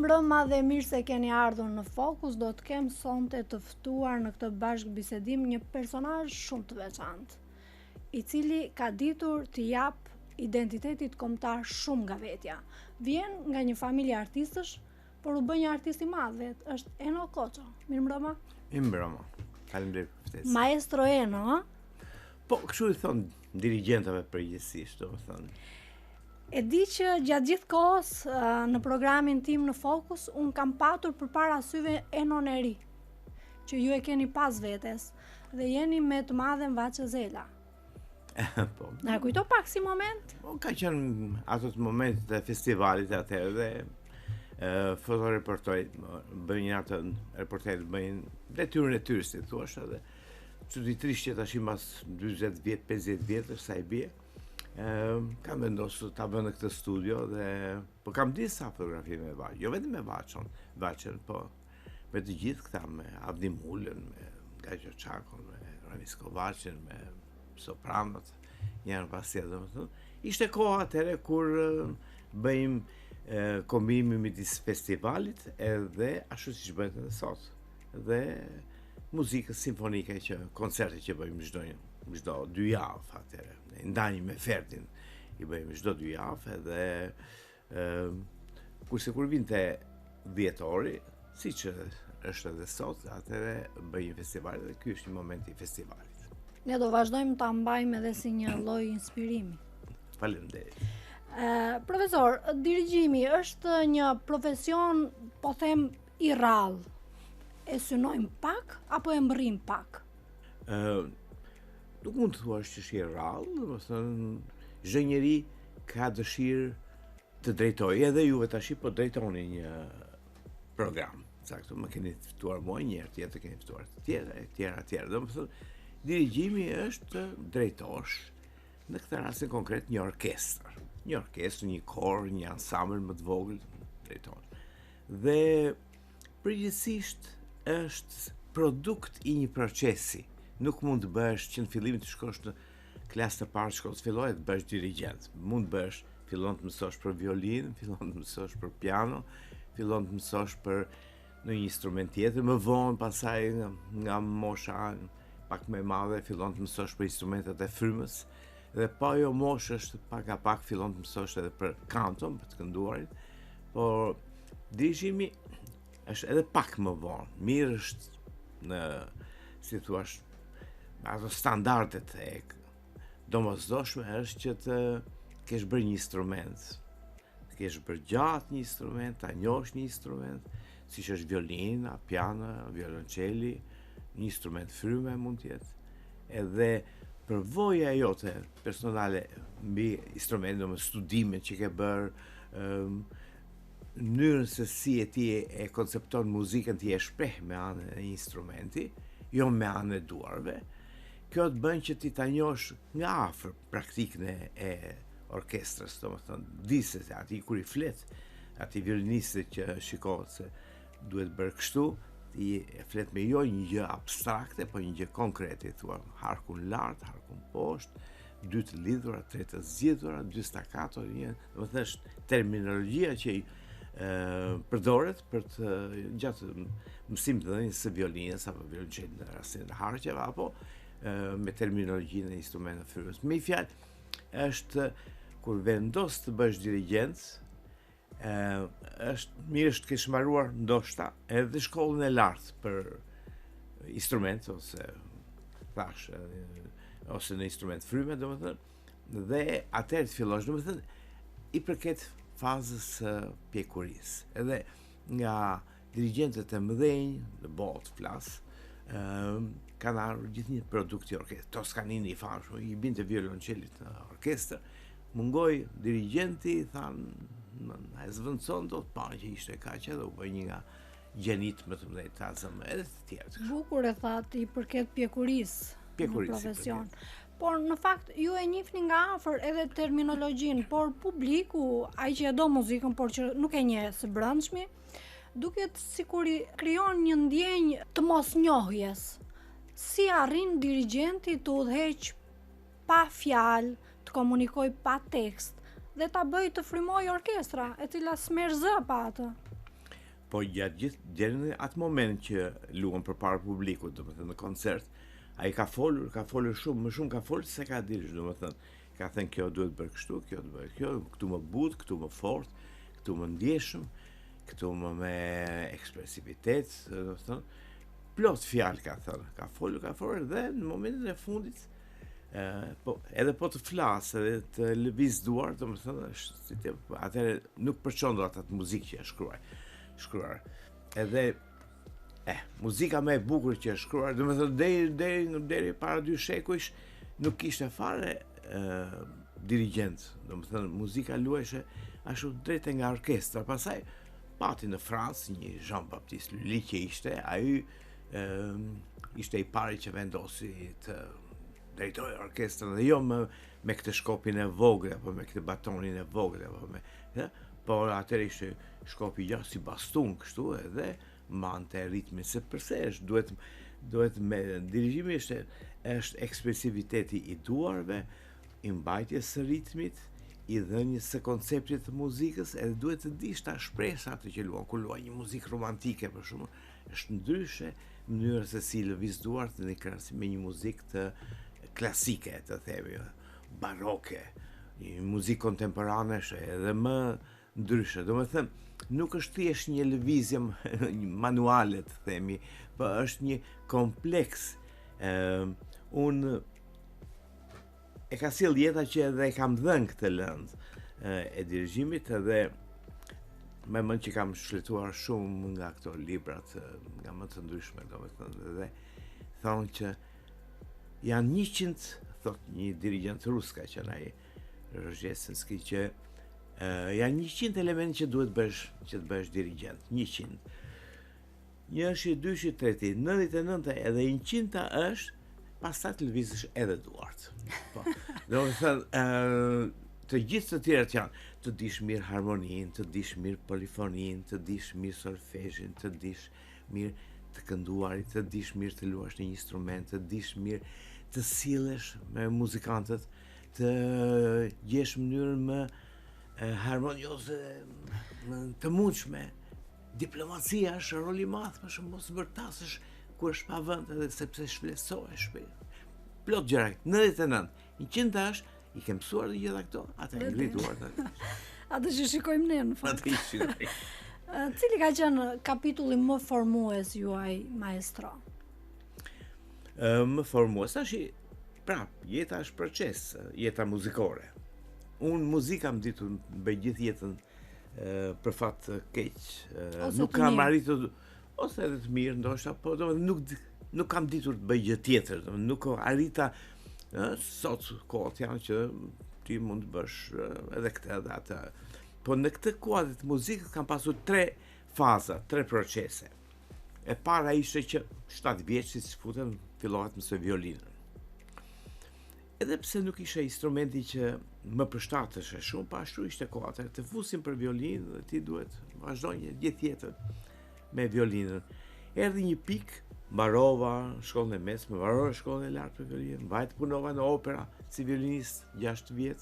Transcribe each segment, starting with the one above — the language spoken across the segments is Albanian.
Mirëmbrëma dhe mirë se keni ardhur në Fokus. Do të kem sonte të ftuar në këtë bashkëbisedim një personazh shumë të veçantë, i cili ka ditur të jap identitetit kombëtar shumë nga vetja. Vjen nga një familje artistësh, por u bë një artist i madh vet, është Eno Koço. Mirëmbrëma. Mirëmbrëma. Faleminderit për ftesën. Maestro Eno, ha? Po, kështu i thon dirigjentëve përgjithsisht, domethënë. E di që gjatë gjithë kohës në programin tim në Fokus unë kam patur përpara syve Enon e ri, që ju e keni pas vetes dhe jeni me të madhen Vaçe Zela. Po. Na kujto pak si moment? Po, ka qenë ato të momentet e festivalit atëherë dhe fotoreportoj, bëjnë atë reporter, bëjnë detyrën e tyre, si thua, edhe çuditërisht që tash mbas 40 vjet, 50 vjetësh sa i bie. Kam vendosur ta bëj në këtë studio dhe po kam disa fotografi me Vaçe, jo vetëm me Vaçen, po me të gjithë këta, me Avdim Ulën, me Gajxho Çakon, me Ramis Kovaçin, me sopranët, njërën pas tjetër, domethënë. Ishte koha atëre kur bëjmë kombinimin midis festivalit edhe ashtu siç bëhet edhe sot. Dhe muzikës simfonike koncerte që bëjmë çdo 2 javë atëre. Ndajmë me Ferdin, i bëjmë çdo 2 javë edhe kurse kur vinte dhjetori, siç është edhe sot, atëre bëjmë festival dhe ky është një moment i festivalit. Ne do vazhdojmë ta mbajmë edhe si një lloj inspirimi. Faleminderit. Profesor, dirigjimi është një profesion, po them, i rrallë. E synojmë pak apo e mbërrim pak? Nuk mund të thuash që është i rrallë, domethënë çdo njeri ka dëshirë të drejtojë, edhe juve tash po drejtoni një program. Saktë, më keni ftuar mua një herë, tjetër keni ftuar të tjerë. Domethënë dirigjimi është drejtosh, në këtë rast konkret një orkestër. Një orkestër, një kor, një ansambël më të vogël drejton. Dhe përgjithsisht është produkt i një procesi. Nuk mund të bësh që në fillim të shkosh në klasë të parë shkollës filloj të bësh dirigjent. Mund të bësh, fillon të mësosh për violinë, fillon të mësosh për piano, fillon të mësosh për në një instrument tjetër, më vonë pasaj nga mosha pak më e madhe fillon të mësosh për instrumentet e frymës. Dhe pa jo moshë është pak a pak fillon të mësosh edhe për kanton, për të kënduarit. Por dirigjimi është edhe pak më vonë. Mirë është në, si thua, ato standardet e domosdoshme është që të kesh bërë një instrument, të kesh bërë gjatë një instrument, ta njohësh një instrument, siç është violina, piano, violonçeli, një instrument fryme mund të jetë. Edhe përvoja jote personale mbi instrumentin, me studimet që ke bërë, mënyrën se si ti e koncepton muzikën, ti e shpreh me anën e instrumenti, jo me anën e duarve. Kjo të bën që ti ta njohësh nga afër praktikën e orkestrës, domethënë, di se aty kur i flet, aty violinisti që shikohet se duhet bërë kështu, ti e flet me jo një gjë abstrakte, po një gjë konkrete, thua harkun lart, harkun poshtë, 2 të lidhura, 3 të zgjidhura, 2 staccato, domethënë është terminologjia që përdoret për të gjatë mësimit të dhënies së violinës apo violonçelit në rastin e harqeve apo me terminologjinë e instrumenteve frymës. Me fjalë, është kur vendos të bësh dirigjent, është mirë është të kesh mbaruar ndoshta edhe shkollën e lartë për instrument ose thash ose në instrument fryme, domethënë, dhe atëherë të fillosh, domethënë i përket fazës pjekurisë. Edhe nga dirigjentët e mëdhenj në botë flas, kanë ardhur gjithë një produkt i orkestrës. Toscanini i famshëm, i binte violonçelit në orkestër, mungoi dirigjenti, thanë, ai zvendçon dot pa që ishte kaq edhe u bë një nga gjenit më të mëdhenj të AZM edhe të tjerë. Bukur e thatë i përket pjekurisë në profesion. Por në fakt ju e njihni nga afër edhe terminologjinë, por publiku, ai që e do muzikën, por që nuk e njeh së brendshmi, duket sikur i krijon një ndjenjë të mosnjohjes. Si arrin dirigjenti të udhëheq pa fjalë, të komunikoj pa tekst dhe ta bëj të frymoj orkestra, e cila s'merr zë pa atë? Po gjatë gjithë deri në atë moment që luan përpara publikut, domethënë në koncert, ai ka folur shumë, më shumë ka folur se ka dirë, domethënë, ka thënë kjo duhet bërë kështu, kjo duhet bërë kjo, këtu më but, këtu më fort, këtu më ndjeshëm, këtu më me ekspresivitet, domethënë, plot fjalë ka thënë, ka folur dhe në momentin e fundit edhe po të flas, edhe të lëviz duar, domethënë, atëherë nuk përçon atë muzikë që është shkruar. Edhe muzika më e bukur që është shkruar, domethënë deri para 2 shekujsh nuk kishte fare dirigjent, domethënë muzika luhej ashtu drejt nga orkestra. Pastaj pati në Francë një Jean-Baptiste Lully që ishte, ai ishte i pari që vendosi të drejtojë orkestrën, dhe jo me këtë shkopin e vogël apo me këtë batonin e vogël apo por atëherë ishte shkopi gjatë si bastun kështu, edhe mante ritmin, se përse duhet me dirigjimi është ekspresiviteti i duarve, i mbajtjes së ritmit, i dhënies së konceptit të muzikës, edhe duhet të dish ta shprehësh atë që luan. Kur luan një muzikë romantike për shembull, është ndryshe mënyra se si lëviz duart në krahasim me një muzikë të klasike, të themi, baroke, një muzikë kontemporane është edhe më ndryshe. Domethënë, nuk është thjesht një lëvizje manuale, të themi, por është një kompleks. Unë e ka sjell jeta që edhe e kam dhënë këtë lëndë e dirigjimit, edhe me mend që kam shfletuar shumë nga këto librat, nga më të ndryshme, domethënë, dhe thonë që janë 100, thot një dirigjent rus ka qenë ai, Rozhesensky, që janë 100 elementë që duhet të bësh dirigjent, 100. Një është i dyshi, treti, 99 edhe 100 është pastaj të lëvizësh edhe duart. Po. Domethënë, të gjithë të tjerat janë të dish mirë harmoninë, të dish mirë polifoninë, të dish mirë solfezhin, të dish mirë të kënduarit, të dish mirë të luash një instrument, të dish mirë të sillesh me muzikantët, të gjesh mënyrën më harmonioze, të mundshme. Diplomacia është rol i madh, për shembull, mos vërtasësh kur është pa vend, edhe sepse shflesohesh shpejt. Plot gjëra, 99, 100 është, i kem mësuar dhe gjitha këto, atë e ngrituar të. Atë që shikojmë ne në fakt. Atë i shikoj. Cili ka qenë kapitulli më formues juaj, maestro? Më formues, jeta është proces, jeta muzikore. Unë muzika më ditur bëj gjithë jetën për fat të keq, nuk kam arritur, ose edhe të mirë, ndoshta, po nuk kam ditur të bëj gjë tjetër, nuk arrita, sot kohët janë që ti mund të bësh edhe këtë edhe atë. Po në këtë kuadër të muzikës kam pasur 3 faza, 3 procese. E para ishte që 7 vjeç si futem, fillova të mësoj violinën. Edhe pse nuk isha instrumenti që më përshtateshe shumë, pa ashtu ishte koha të fusim për violinë dhe ti duhet vazhdonje gjithë jetën me violinën. Erdhi një pikë, mbarova shkollën e mesme, mbarova shkollën e lartë për violinë, vajt punova në opera si violinist 6 vjet.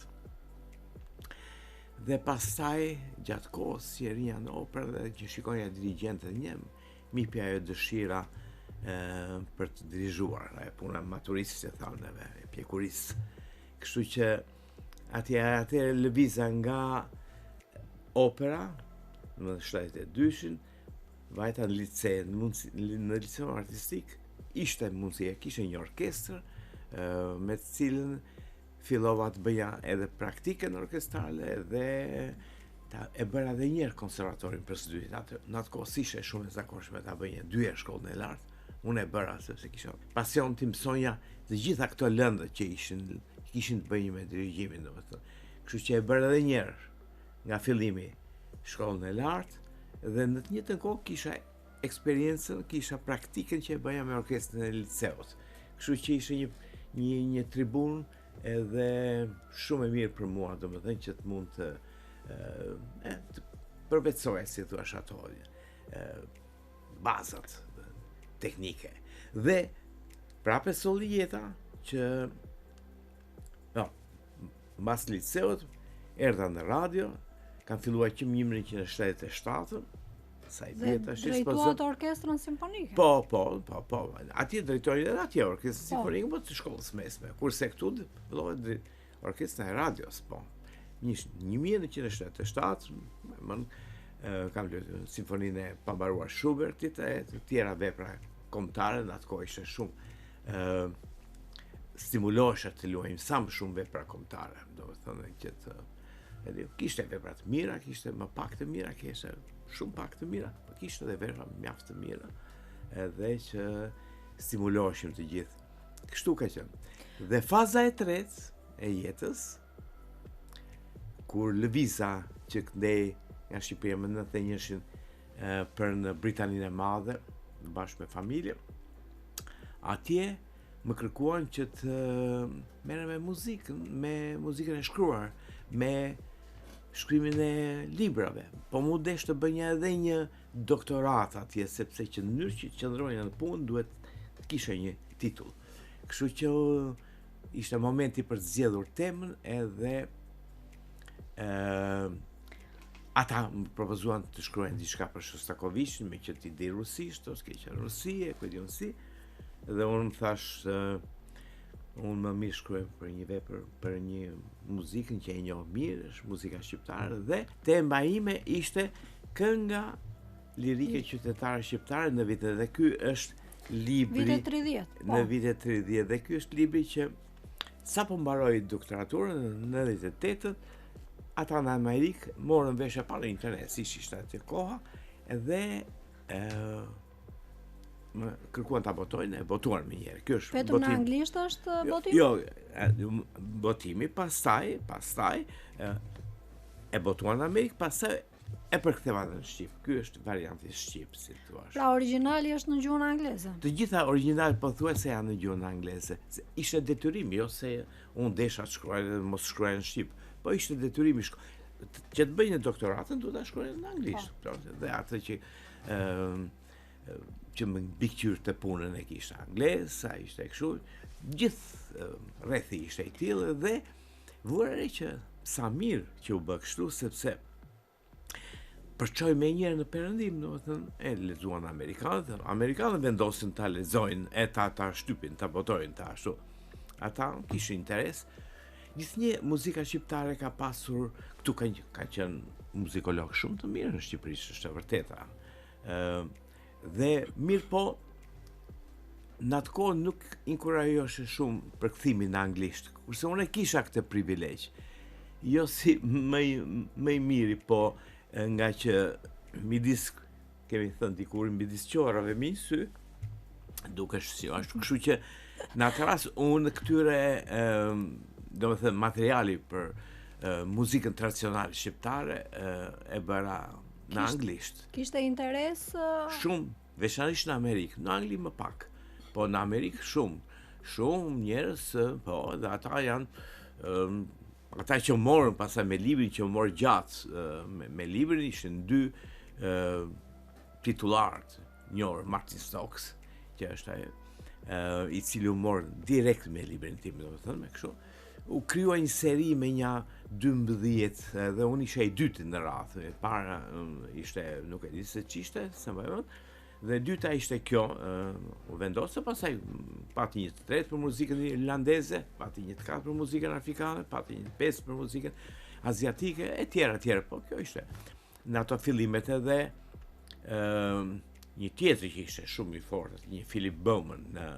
Dhe pastaj gjatë kohës që rinja në operë dhe që shikoja dirigjentët njem, mi pja ajo dëshira për të dirigjuar, puna maturisë që thamë neve, e pjekurisë. Kështu që atje lëviza nga opera, në 72-shin, vajta në lice, në liceun artistik, ishte mundësia, kishte një orkestër, me të cilën fillova të bëja edhe praktikën orkestrale dhe e bëra edhe njerë konservatorin për së dytë. Në atë kohë ishe shumë e zakonshme ta bëja 2 herë shkollën e lartë. Unë e bëra sepse kisha pasion të mësonja të gjitha këto lëndë që kishin të bëjnë me dirigjimin, domethënë. Kështu që e bëra edhe njerë nga fillimi shkollën e lartë dhe në të njëjtën kohë kisha eksperiencën, kisha praktikën që e bëja me orkestrën e liceut. Kështu që ishte një tribunë edhe shumë e mirë për mua, domethënë që të mund të përvetësoja, si thua ato, bazat teknike. Dhe prapë solli jeta që mbas liceut erdha në radio, kam filluar që 1977, sa i vjet tash. Drejtuat orkestrën simfonike. Po. Atje drejtori edhe atje orkestrën simfonike, po të shkollës mesme. Kurse këtu vëllohet orkestra e radios, po. 1977, kam lëtë simfoninë e pambaruar Schubertit e të tjera vepra kombëtare, në atë kohë ishte shumë stimulohesha të luajmë sa më shumë vepra kombëtare, domethënë që të kishte vepra të mira, kishte më pak të mira, kishte shumë pak të mira, po kishte edhe vepra mjaft të mira, edhe që stimuloheshim të gjithë. Kështu ka qenë. Dhe faza e tretë e jetës, kur lëviza që këndej nga Shqipëria më 91-shin për në Britaninë e Madhe, bashkë me familje, atje më kërkuan që të merrem me muzikën e shkruar, me shkrimin e librave. Po mu desh të bënja edhe një doktorat atje, sepse që në mënyrë që qëndronja në punë duhet të kisha një titull. Kështu që ishte momenti për të zgjedhur temën edhe ata më propozuan të shkruajnë diçka për Shostakoviçin, me që ti di rusisht, ose ke qenë Rusi, e ku di unë si. Dhe unë më thash, unë më mirë shkruaj për një vepër, për një muzikën që e njoh mirë, është muzika shqiptare, dhe tema ime ishte kënga lirike qytetare shqiptare në vitet, dhe ky është libri vitet 30. Në vitet 30, dhe ky është libri që sapo mbaroi doktoraturën në 98, ata në Amerikë morën vesh e parë internet, si ishte atë koha, edhe më kërkuan ta botojnë, e botuar më njëherë. Ky është vetëm në anglisht është botimi? Jo, botimi, pastaj e botuan në Amerikë, pastaj e përktheva në shqip. Ky është varianti shqip, si thua. Pra origjinali është në gjuhën angleze. Të gjitha origjinal pothuajse janë në gjuhën angleze. Ishte detyrim, jo se unë desha të shkruaj dhe mos shkruaj në shqip, po ishte detyrim që të bëj një doktoratën duhet ta shkruaj në anglisht. Dhe atë që më mbikëqyr të punën e kishte anglez, sa ishte kështu, gjithë rrethi ishte i tillë, dhe vuare që sa mirë që u bë kështu, sepse përçoj me njëherë në perëndim, domethënë e lexuan amerikanët vendosin ta lexojnë, e ta shtypin, ta botojnë ta ashtu. Ata kishin interes. Gjithnjë muzika shqiptare ka pasur, këtu ka qenë muzikolog shumë të mirë në Shqipëri, është e vërteta. Dhe mirë po, në atë kohë nuk inkurajoheshe shumë për kthimin në anglisht, kurse unë kisha këtë privilegj. Jo si më i miri, po nga që midis, kemi thënë dikur, midis qorave mi sy, dukesh si ashtu, kështu që në atë rast unë këtyre domethënë materiali për muzikën tradicionale shqiptare e bëra në anglisht. Kishte interes? Shumë, veçanërisht në Amerikë, në Angli më pak, po në Amerikë shumë njerëz, po, dhe ata janë, ata që morën pastaj me librin që morë gjatë, me librin ishin dy titullarët, njërë Martin Stokes, që është i cili u morë direkt me librin tim, domethënë me kështu. U kryua një seri me një 12, dhe unë isha i dytë në radhë. E para ishte, nuk e di se ç'ishte, se më vonë, dhe dyta ishte kjo, u vendosë, pastaj pati një të tretë për muzikën irlandeze, pati një të katër për muzikën afrikane, pati një të pesë për muzikën aziatike, e tjera, po kjo ishte. Në ato fillimet edhe një tjetër që ishte shumë i fortë, një Philip Bowman në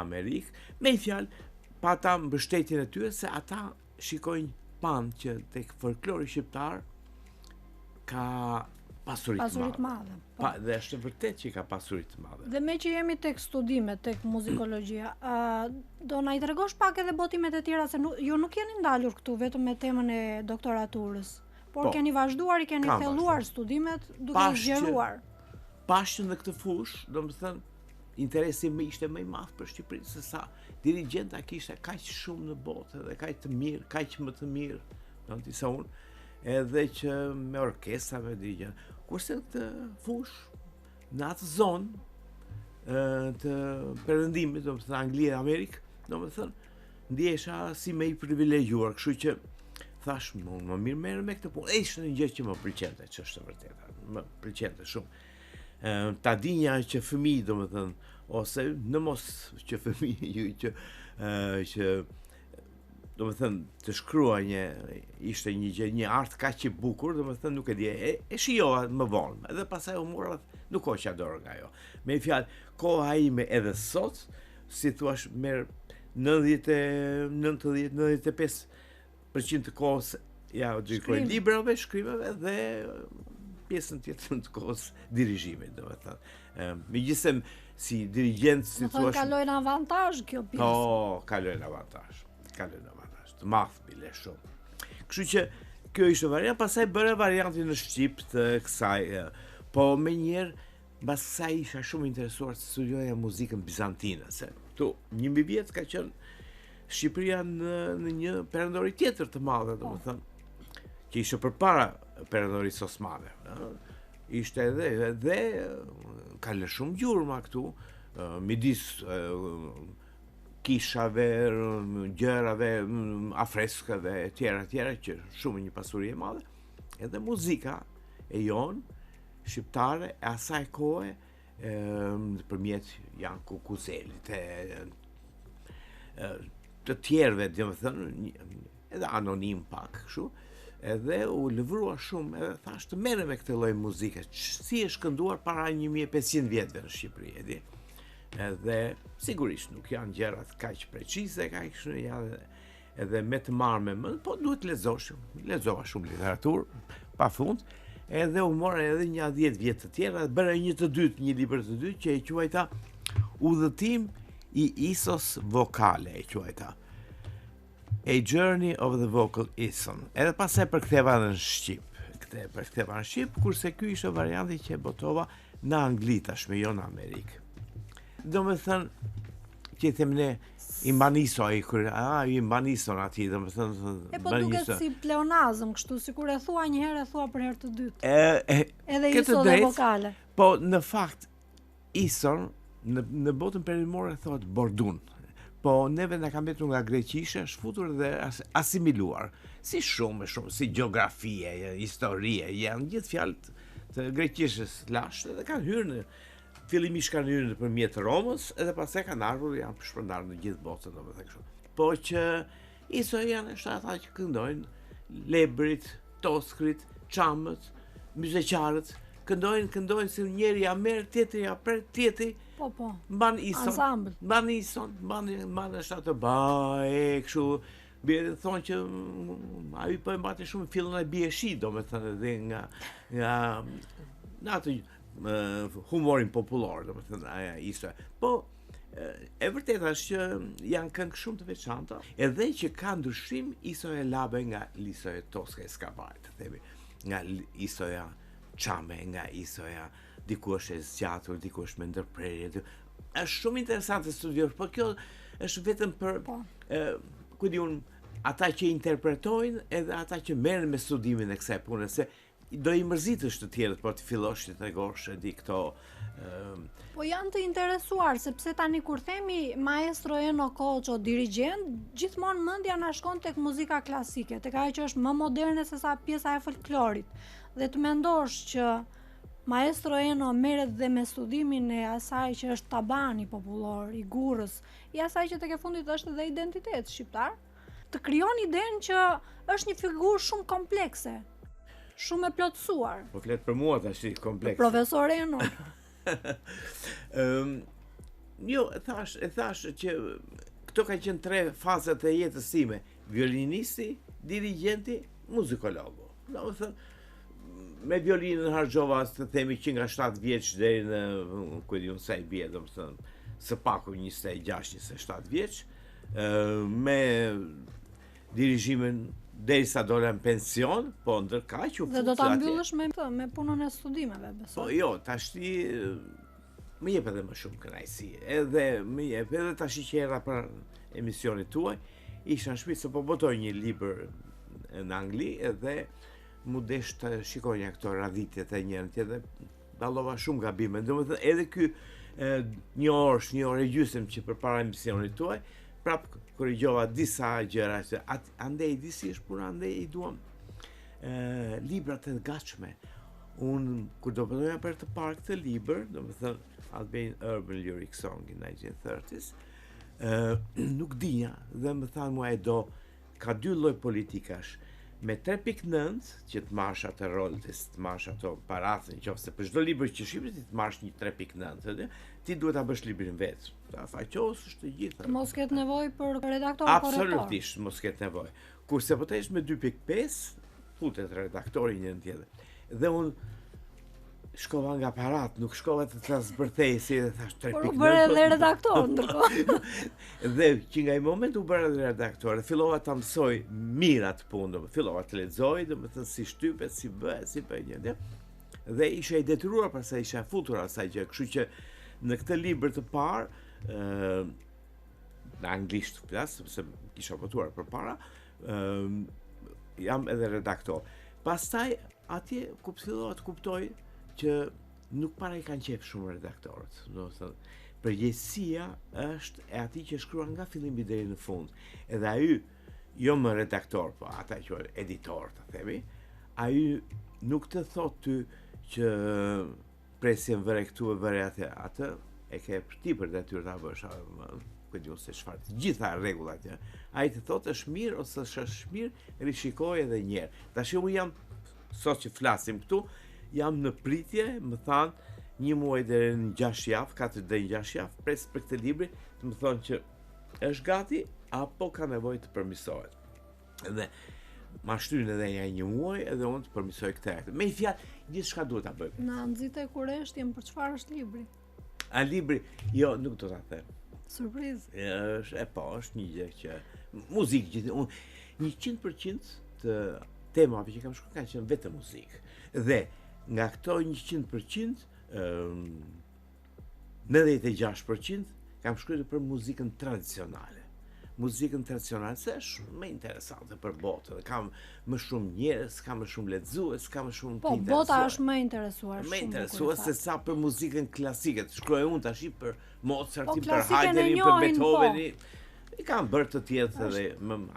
Amerikë, me i fjalë, pa ata mbështetjen e tyre, se ata shikojnë panë që tek folklori shqiptar ka pasuri të madhe. Dhe është vërtet që ka pasuri të madhe. Dhe me që jemi tek studimet, tek muzikologjia, do na i tregosh pak edhe botimet e tjera, se ju nuk jeni ndalur këtu vetëm me temën e doktoraturës, por keni vazhduar, i keni thelluar studimet duke zgjeruar. Pashën në këtë fushë, domethënë interesi më ishte më i madh për Shqipërinë, se sa dirigjenta kishte kaq shumë në botë, dhe kaq të mirë, kaq më të mirë, domethënë sa unë, edhe që me orkestrave dirigjent. Kurse këtë fushë, në atë zonë të perëndimit, domethënë Angli e Amerikë, domethënë ndjesha si më i privilegjuar, kështu që thash, më mirë merrem me këtë punë. Ishte një gjë që më pëlqente, që është e vërteta. më pëlqente shumë. Ta dinja që fëmijë, domethënë, ose në mos që fëmijë që domethënë të shkruaj ishte një art kaq i bukur, domethënë nuk e di, e shijova më vonë, edhe pastaj u mora nuk hoqa dorë nga ajo. Me fjalë, koha ime edhe sot, si thua, merr 90-95% të kohës ja u dedikoj librave, shkrimeve dhe pjesën tjetër të kohës dirigimit, domethënë. Megjithëse si dirigent, si thua, kalojnë avantazh kjo pjesë. Po, kalojnë avantazh. Të madh bile shumë. Kështu që kjo ishte variant, pastaj bëra variantin në shqip të kësaj, po menjëherë mbas kësaj isha shumë interesuar të studioja muzikën bizantine, se tu 1000 vjet ka qenë Shqipëria në një perëndori tjetër të madhe, domethënë, që ishte përpara perandorisë osmane. Ishte edhe ka lënë shumë gjurma këtu, midis kishave, gjërave, afreskave, tjera, që shumë një pasuri e madhe, edhe muzika e jonë, shqiptare, e asaj kohe, përmjet janë Kukuzelit, të tjerve, dhe më thënë, edhe anonim pak, kështu, edhe u lëvrua shumë, edhe thash të mere me këtë lloj muzike, si e shkënduar para 1500 vjetëve në Shqipëri, edi. Edhe sigurisht nuk janë gjërat kaq precize, kaq janë edhe me të marrë me mend, po duhet lexova shumë literaturë pafund, edhe u mora edhe një 10 vjet të tjera, bëra një libër të dytë që e quajta Udhëtim i Isos Vokale, e quajta A Journey of the Vocal Ison. Edhe pastaj përktheva në shqip, kurse ky ishte varianti që e botova në angli tashmë, jo në Amerikë. Do me thënë, që i them ne, i mbaniso i mbanison ati, do me thënë... po duket si pleonazëm, kështu, si kur e thua një herë, e thua për herë të dytë. Edhe iso dhe vokale. Po, në fakt, ison, në botën perëndimore thotë bordun, po neve na ka mbetur nga greqishe, shfutur dhe asimiluar, si shumë, si gjeografie, historie, janë gjithë fjalë të greqishës lashtë, dhe kanë hyrë në... Fillimisht kanë hyrë nëpërmjet Romës, edhe pastaj kanë ardhur, janë shpërndarë në gjithë botën, domethënë kështu. Po që iso janë ata që këndojnë, lebrit, toskrit, çamët, myzeqarët, këndojnë si njëri ja merr, tjetri ja pret, tjetri. Po. Mban ison. Mban ashtu të bae, kështu. Bie të thonë që ai po e mbante shumë fillon e bie shi, domethënë edhe nga ato humorin popullor, domethënë aja ishte. Po e vërtet është që janë këngë shumë të veçanta, edhe që ka ndryshim isoja labe nga isoja toska e skabajt, të themi, nga isoja çame, nga isoja diku është e zgjatur, diku është me ndërprerje. Është shumë interesante të studiosh, po kjo është vetëm për ku di unë, ata që interpretojnë edhe ata që merren me studimin e kësaj pune, se do i mërzitësh të tjerët, po të fillosh të tregosh di këto. Po janë të interesuar, sepse tani kur themi maestro Eno Koço, dirigent, gjithmonë mendja na shkon tek muzika klasike, tek ajo që është më moderne se sa pjesa e folklorit. Dhe të mendosh që maestro Eno merret dhe me studimin e asaj që është tabani popullor, i gurrës, i asaj që tek e fundit është edhe identitet shqiptar, të krijon idenë që është një figurë shumë komplekse. Shumë e plotësuar. Po flet për mua tash kompleks. Profesor Eno. Jo, e thash që këto kanë qenë 3 fazat e jetës time: violinisti, dirigjenti, muzikologu. Domethënë me violinën harxova të themi që nga 7 vjeç deri në ku e di unë sa i bie, domethënë së paku 26-27 vjeç. Me dirigjimin derisa dola në pension, po ndërkaq u dhe do ta mbyllësh me punën e studimeve, besoj. Po jo, tashti më jep edhe më shumë kënaqësi. Edhe më jep edhe tash që erdha për emisionin tuaj, isha në shtëpi se po botoj një libër në angli edhe mu desh të shikoja këto radhitjet e njërin tjetër, dallova shumë gabime. Domethënë edhe ky një orë e gjysmë që përpara emisionit tuaj, prap korrigjova disa gjëra që andej disi është puna, andej i duam librat e gatshme Unë, kur do përdoja për të parë këtë libër, do më thënë Albanian Urban Lyric Song in 1930s, nuk dinja, dhe më thanë mua ka 2 lloj politikash, me 3.9, që të marrësh atë royalties, të marrësh ato parathën, qofse për çdo libër që shifri ti të marrësh një 3.9, ti duhet ta bësh librin vetë. Ta faqosësh të gjitha. Mos ketë nevojë për redaktor korrektor. Absolutisht, mos ketë nevojë. Kurse po të jesh me 2.5, futet redaktori një tjetër. Dhe unë shkova nga parat, nuk shkova të transbërthesi dhe thash 3.9. Por u bëre edhe redaktor ndërkohë. Dhe që nga i moment u bëra edhe redaktor, dhe fillova ta mësoj mirë atë punë, fillova të lexoj, domethënë si shtypet, si bëhet, si bëhet. Dhe isha i detyruar pastaj isha futur asaj gjë, kështu që në këtë libër të parë në anglisht flas, sepse kisha votuar përpara, jam edhe redaktor. Pastaj atje fillova të kuptoj që nuk para i kanë qef shumë redaktorët. Do të thotë, përgjegjësia është e atij që shkruan nga fillimi deri në fund. Edhe ai, jo më redaktor, po ata që editor, të themi, ai nuk të thotë ty që presjen vëre këtu e vëre atë, e ke për ti për detyrë ta bësh, ku diun se çfarë. Të gjitha rregullat. Ai të thotë është mirë ose është mirë, rishikoj edhe një herë. Tash unë jam sot që flasim këtu, jam në pritje, më thanë 1 muaj deri në 6 javë, 4 deri në 6 javë, pres për këtë libër, të më thonë që është gati apo ka nevojë të përmirësohet. Dhe ma shtyn edhe ja 1 muaj edhe unë të përmirësoj këtë. Me i fjalë, gjithçka duhet ta bëj. Na nxite kureshtjen për çfarë është libri? A libri, jo, nuk do ta them. Surprizë. Është një gjë që muzikë gjithë, unë 100% të temave që kam shkruar kanë qenë vetëm muzikë. Dhe nga këto 100%, 96% kam shkruar për muzikën tradicionale. Muzikën tradicionale se është më interesante për botë, dhe kam më shumë njerëz, kam më shumë lexues, kam më shumë të interesuar. Po, bota është më interesuar. Më interesuar se sa për muzikën klasike. Të shkruaj unë tash për Mozartin, për Haydnin, për Beethovenin. I kam bërë të tjerë edhe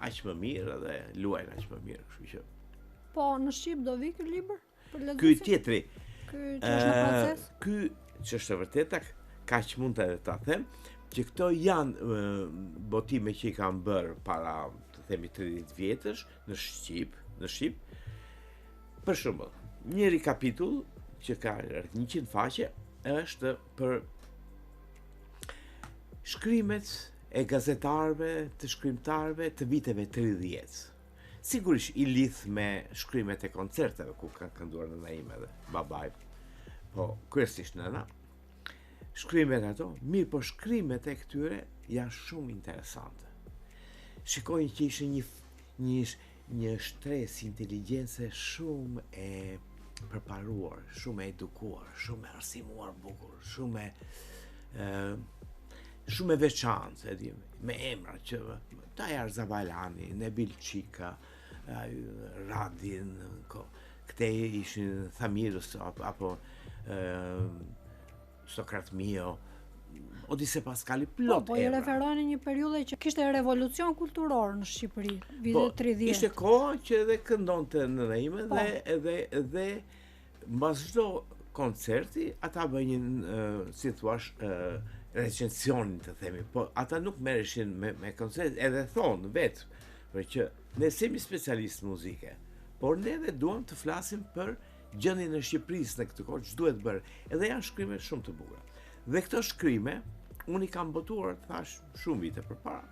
aq më mirë dhe luajnë aq më mirë, kështu që. Po, në shqip do vi ky libër? Ky tjetri. Ky që është në proces? Ky që është e vërteta, kaq mund të ta them, që këto janë botime që i kam bërë para, të themi 30 vjetësh në Shqip. Për shembull, njëri kapitull që ka rreth 100 faqe është për shkrimet e gazetarëve, të shkrimtarëve të viteve 30. Sigurisht i lidh me shkrimet e koncerteve ku kanë kënduar nëna ime dhe babai. Po, kryesisht nëna. Shkrimet ato, mirë, po shkrimet e këtyre janë shumë interesante. Shikojnë që ishte një shtres inteligjencë shumë e përparuar, shumë e edukuar, shumë e arsimuar bukur, shumë e veçantë, me emra që Tajar Zabalani, Nebil Çika, Radin, këte ishin Thamirës apo Sokrat Mio, Odise Paskali, plot po i referojnë një periudhë që kishte revolucion kulturor në Shqipëri, vitet 30. Ishte kohë që edhe këndonte nëna ime dhe mbas çdo koncerti ata bëjnë si thua recensionin, të themi, po ata nuk merreshin me koncert, edhe thonë vetë, për që ne jemi specialistë muzike, por ne edhe duam të flasim për gjendjen e Shqipërisë në këtë kohë, që duhet bërë. Edhe janë shkrime shumë të bukura. Dhe këto shkrime unë i kam botuar, thash, shumë vite përpara,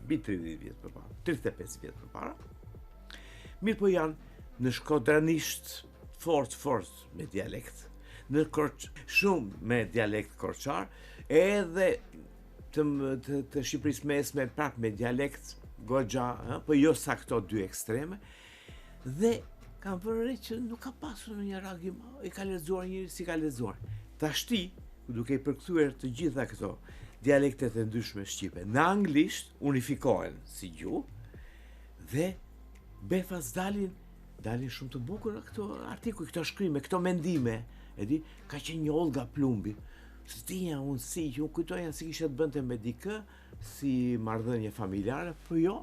mbi 30 vjet përpara, 35 vjet përpara. Mirë, po janë në shkodranisht fort me dialekt, në shumë me dialekt korçar, edhe të Shqipërisë mesme prap me dialekt goxha, po jo sa këto 2 ekstreme. Dhe kam vënë që nuk ka pasur një reagim, i ka lexuar njëri si ka lexuar. Tashti, duke i përkthyer të gjitha këto dialektet e ndryshme shqipe në anglisht, unifikohen si gjuhë dhe befas dalin shumë të bukur këto artikuj, këto shkrime, këto mendime. Ka qenë një Olga Plumbi. Stinja unë si, që unë kujtoja si kishte të bënte me dikë, si marrëdhënie familjare, po jo.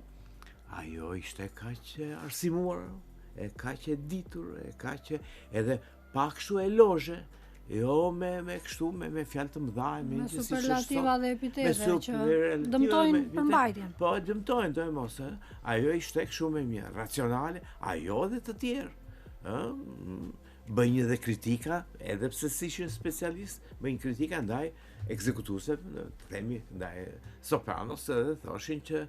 Ajo ishte kaq e arsimuar, e kaq e ditur, e kaq edhe pak kështu elozhe, jo me kështu, me fjalë të mëdha, me superlativa dhe epitete që dëmtojnë përmbajtjen. Po, dëmtojnë mos, ajo ishte kështu me mirë, racionale, ajo dhe të tjerë. Bëjnë edhe kritika, edhe pse si ishin specialist, bëjnë kritika ndaj ekzekutuesve, themi ndaj sopranos, edhe thoshin që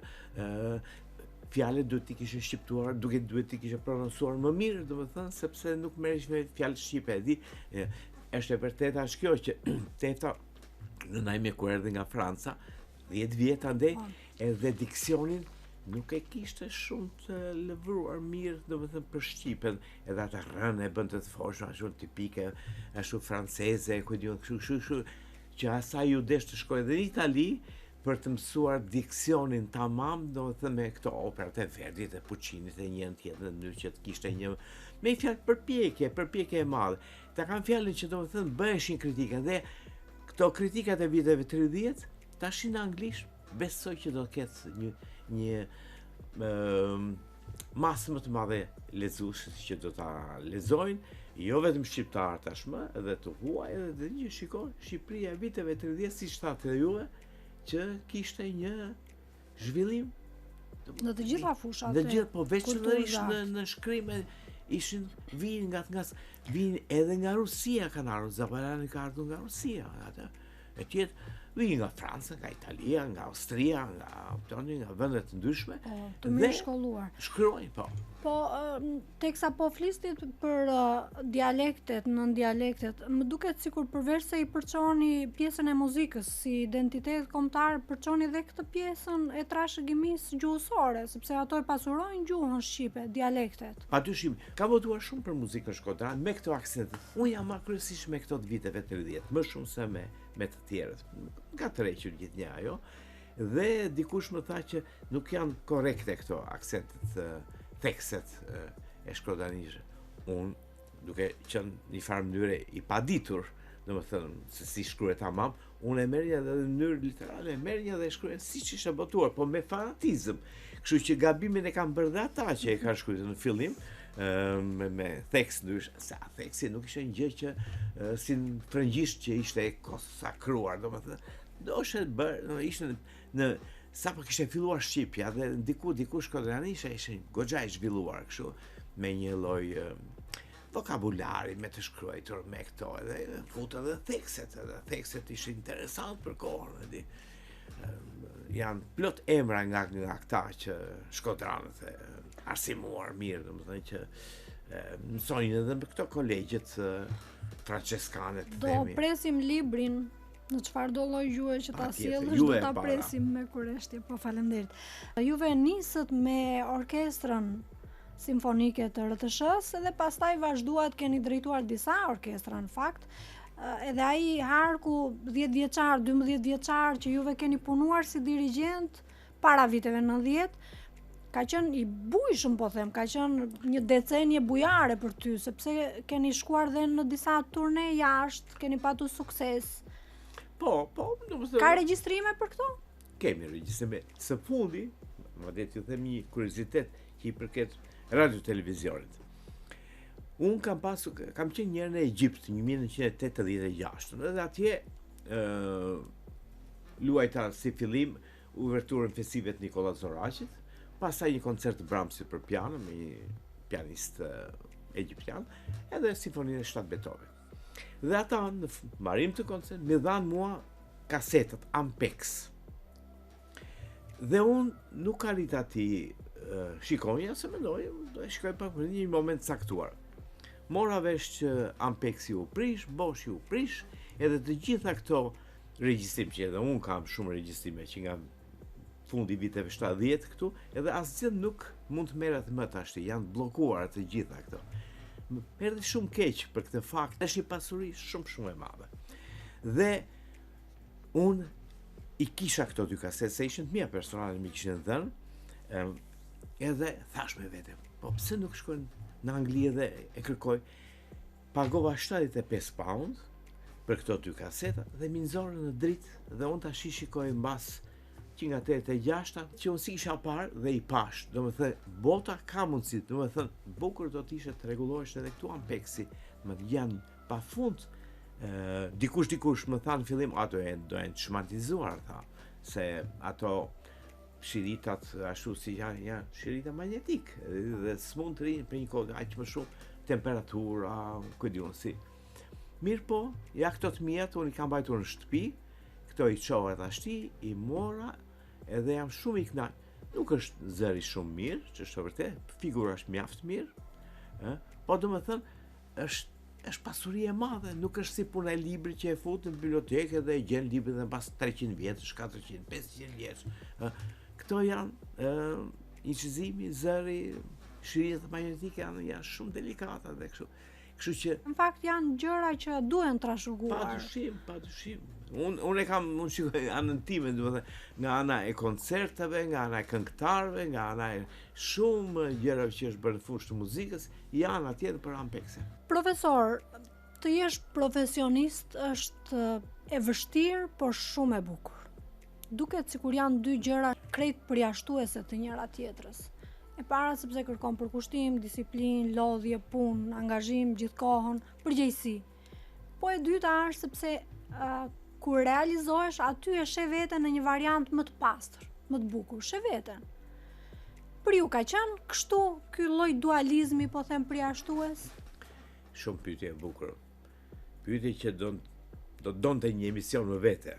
fjalët duhet t'i kishe shqiptuar, duhet t'i kishe prononcuar më mirë, domethënë, sepse nuk merresh me fjalë shqipe. E di, është e vërteta është kjo që teta në najme kur erdhi nga Franca, 10 vjet andej, edhe diksionin nuk e kishte shumë të lëvruar mirë, domethënë për shqipen, edhe ata rënë e bën të thoshme, ashtu tipike, ashtu franceze, ku diun kështu, që asaj ju desh të shkojë edhe në Itali për të mësuar diksionin tamam, domethënë me këto operat e Verdit e Puccinit e njën tjetër në mënyrë që të kishte një me fjalë përpjekje e madhe. Ta kanë fjalën që domethënë bëheshin kritika dhe këto kritikat e viteve 30 tashin në anglisht besoj që do të ketë një masë më të madhe lexues që do ta lexojnë, jo vetëm shqiptar tashmë, edhe të huaj, edhe një shikon Shqipëria e viteve 30 si shtatë dhe juve që kishte një zhvillim në të gjitha fushat. Në gjithë, po veçanërisht në shkrime ishin vinë edhe nga Rusia kanë ardhur, Zapalani ka ardhur nga Rusia, e tjetë vinë nga Franca, nga Italia, nga Austria, nga vende të ndryshme, të mirë shkolluar. Shkruajnë, po. Po, teksa po flistit për dialektet, nën dialektet, më duket sikur përveç se i përçoni pjesën e muzikës si identitet kombëtar, përçoni dhe këtë pjesën e trashëgimisë gjuhësore, sepse ato e pasurojnë gjuhën shqipe, dialektet. Patyshim, kam votuar shumë për muzikën shkodrane me këto aksentet. Unë jam kryesisht me këto të viteve 30, më shumë se me të tjerët. Nga të requr gjithnjë ajo, dhe dikush më tha që nuk janë korekte këto aksentet, thekset e shkodranisë. Unë, duke qenë një farë mënyre i paditur, domethënë se si shkruhet tamam, unë e merrja edhe në mënyrë literale, e merrja dhe e shkruaj siç ishte botuar, po me fanatizëm. Kështu që gabimin e kanë bërë dhe ata që e kanë shkruar në fillim, me theks ndrysh, sa theksi nuk ishte një gjë që si në frëngjisht që ishte konsakruar, ishte në sa po kishte filluar Shqipja dhe diku shkodranisha ishte goxha e zhvilluar kështu me një lloj vokabulari me të shkruar me këto edhe futa edhe thekset ishin interesant për kohën, janë plot emra nga këta që shkodranët e arsimuar mirë, domethënë që mësojnë edhe me këto kolegjet franceskane të themi. Do presim librin në çfarë do lloj gjuhë që ta sjellësh, do ta presim me kureshtje. Po faleminderit. Juve nisët me orkestrën simfonike të RTS-s dhe pastaj vazhduat, keni drejtuar disa orkestra në fakt. Edhe ai harku 10 vjeçar, 12 vjeçar që juve keni punuar si dirigjent para viteve 90, ka qenë i bujshëm, po them, ka qenë një decenje bujare për ty, sepse keni shkuar dhe në disa turne jashtë, keni patur sukses. Po, ka regjistrime për këto? Kemi regjistrime. Së fundi, madje t'ju them një kuriozitet që i përket radio-televizionit. Unë kam qenë një herë në Egjipt, 1986, edhe atje luajta si fillim uverturën festive të Nikola Zoraqit, pastaj një koncert të Brahmsit për piano me një pianist egjiptian, edhe simfoninë e 7 Beethoven. Dhe ata në marim të koncert më dhanë mua kasetët Ampex. Dhe unë nuk arrita ti shikonja, se mendoj, do e shikoj pak për një moment saktuar. Mora vesh që Ampex ju prish, Bosch ju prish, edhe të gjitha këto regjistrim që edhe unë kam shumë regjistrime që nga fundi viteve 70 këtu, edhe asgjë nuk mund të merret më tash, janë bllokuar të gjitha këto. Më erdhi shumë keq për këtë fakt, është një pasuri shumë e madhe. Dhe unë i kisha këto dy kasetë, se ishin të mia personale më kishin dhënë, edhe thash me vete, po pse nuk shkojnë në Angli dhe e kërkoj, pagova 75 pound për këto dy kaseta dhe mi nxorën në dritë dhe unë tash i shikoj mbas që nga 86-ta, që unë si isha parë dhe i pash, do më thënë, bota ka mundësi, do më thënë, bukur do t'ishe të regulohesh edhe këtu Ampexi, janë pafund. Dikush më tha në fillim, ato do janë çmatizuar, tha, se ato shiritat ashtu si janë shirita magnetik dhe s'mund të rinë për një kohë aq më shumë temperatura, ku diun si. Mirë po, ja këto të mijat unë i kam mbajtur në shtëpi, këto i çova tashti, i mora edhe jam shumë i kënaqur. Nuk është zëri shumë mirë, që është vërtet, figura është mjaft mirë, po domethënë është pasuri e madhe, nuk është si puna e librit që e fut në bibliotekë dhe e gjen librin dhe pas 300 vjetësh, 400, 500 vjetësh. Këto janë incizimi, zëri, shiritat magnetike janë shumë delikata dhe kështu. Kështu që në fakt janë gjëra që duhen trashëguar. Padyshim. Unë shikoj anën time, domethënë, nga ana e koncerteve, nga ana e këngëtarëve, nga ana e shumë gjërave që është bërë në fushë të muzikës, janë atje për ampekse. Profesor, të jesh profesionist është e vështirë, por shumë e bukur. Duket sikur janë dy gjëra krejt përjashtuese të njëra tjetrës. E para sepse kërkon përkushtim, disiplinë, lodhje, punë, angazhim gjithë kohën, përgjegjësi. Po e dyta është sepse kur realizohesh, aty e sheh veten në një variant më të pastër, më të bukur, sheh veten. Për ju ka qenë kështu ky lloj dualizmi, po them përjashtues? Shumë pyetje e bukur. Pyetje që do donte një emision më vete.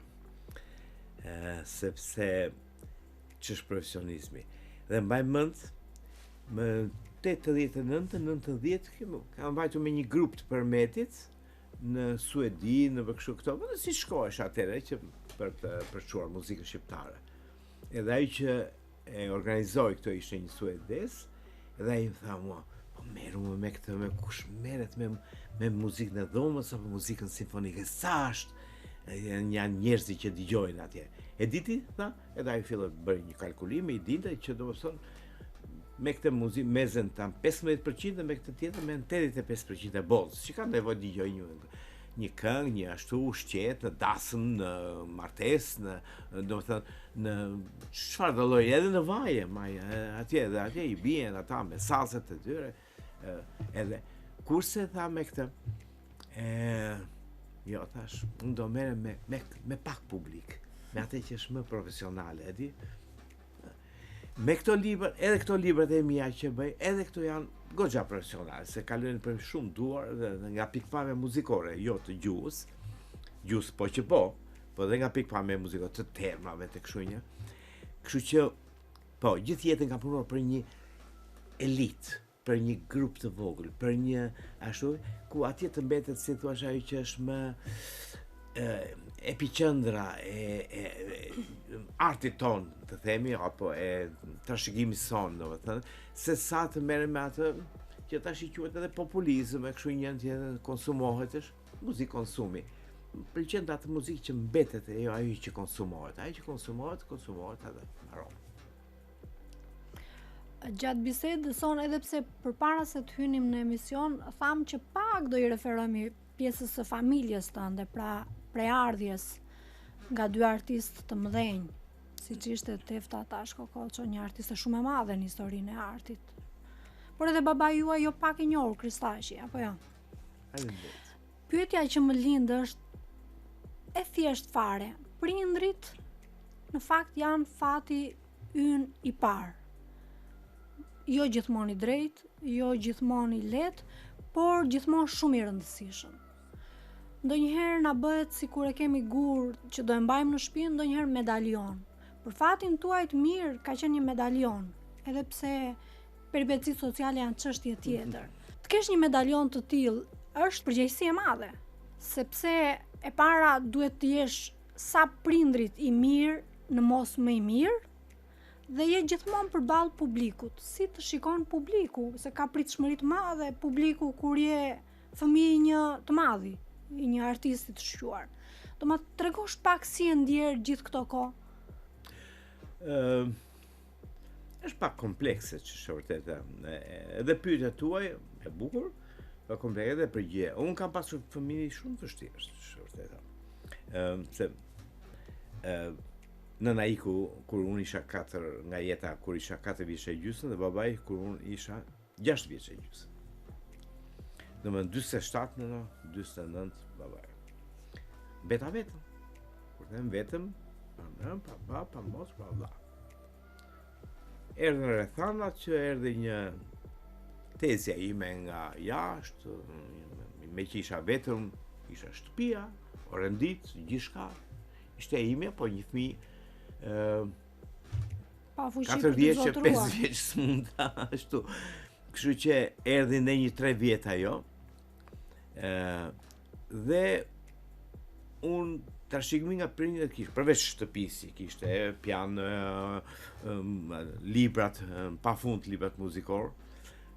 Sepse ç'është profesionizmi. Dhe mbaj mend më 89-90 kam vajtur me një grup të përmetit në Suedi, në kështu këto, po si shkohesh atëherë që për çuar muzikën shqiptare. Edhe ai që e organizoi këto ishte një suedes, edhe ai më tha mua, po merru me këtë, me kush merret me muzikën e dhomës apo muzikën simfonike, sa është janë njerëz që dëgjojnë atje. E diti, tha, edhe ai filloi të bëri një kalkulim, i dinte që domethënë me këtë muzikë mezen tam 15% dhe me këtë tjetër me 85% e botës. Që kanë nevojë të dëgjojnë një këngë, një ashtu ushqet, në dasëm, në martesë, domethënë në çfarë do lloj, edhe në vaje, atje i bien ata me salset e tyre. Edhe kurse tha me këtë, jo thash, unë do merrem me pak publik, me atë që është më profesionale, e di. Me këto libra, edhe këto librat e mia që bëj, edhe këto janë goxha profesionale, se kalojnë për shumë duar dhe nga pikpamja muzikore, jo të gjuhës po që po dhe nga pikpamja muzikore të termave të kështu një. Kështu që, po, gjithë jetën kam punuar për një elit, për një grup të vogël, për një ashtu, ku atje të mbetet si thua ajo që është më epiqendra e artit ton, të themi, apo e trashëgimit son, domethënë, se sa të merrem me atë që tash i quhet edhe populizëm, e kështu një tjetër konsumohet, është muzikë konsumi. Pëlqen atë muzikë që mbetet, jo ajo që konsumohet. Ajo që konsumohet edhe mbaron. Gjatë bisedës sonë, edhe pse përpara se të hynim në emision, tham që pak do i referohemi pjesës së familjes tënde, pra preardhjes nga dy artistë të mëdhenj, siç ishte Tefta Tashko Koço, një artiste shumë e madhe në historinë e artit. Por edhe babai juaj jo pak i njohur, Kristaqi, apo jo? Pyetja që më lind është e thjesht fare. Prindrit në fakt janë fati ynë i parë. Jo gjithmonë i drejt, jo gjithmonë i lehtë, por gjithmonë shumë i rëndësishëm. Ndonjëherë na bëhet sikur e kemi gur që do e mbajmë në shtëpi, ndonjëherë medalion. Për fatin tuaj të mirë ka qenë një medalion, edhe pse peripecitë sociale janë çështje tjetër. Të kesh një medalion të tillë është përgjegjësi e madhe, sepse e para duhet të jesh sa prindrit i mirë në mos më i mirë, dhe je gjithmonë përballë publikut. Si të shikon publiku, se ka pritshmëri të madhe publiku kur je fëmijë një të madhi, i një artisti të shquar. Do ma tregosh pak si e ndjer gjithë këto kohë? Është pak komplekse që është vërtet. Edhe pyetja tuaj e bukur, pa komplekse edhe përgjigje. Unë kam pasur fëmijë shumë të vështirë, është vërtet. Se nëna iku kur unë isha 4 nga jeta, kur isha 4 vjeç e gjysmë, dhe babai kur unë isha 6 vjeç e gjysmë. Domethënë 47 në 49 babaj. Beta vetëm. Kur them vetëm, pa baba, pa mos, pa vlla. Erdhën rrethanat që erdhi një tezja ime nga jashtë, me që isha vetëm, isha shtëpia, orëndit, gjithçka. Ishte ime, po një fëmijë 4 vjeç, 5 vjeç s'munda ashtu. Kështu që erdhi në një 3 vjet ajo. Dhe unë trashëgimi nga prindërit kishte, përveç shtëpisë, kishte piano, librat, pafund librat muzikor,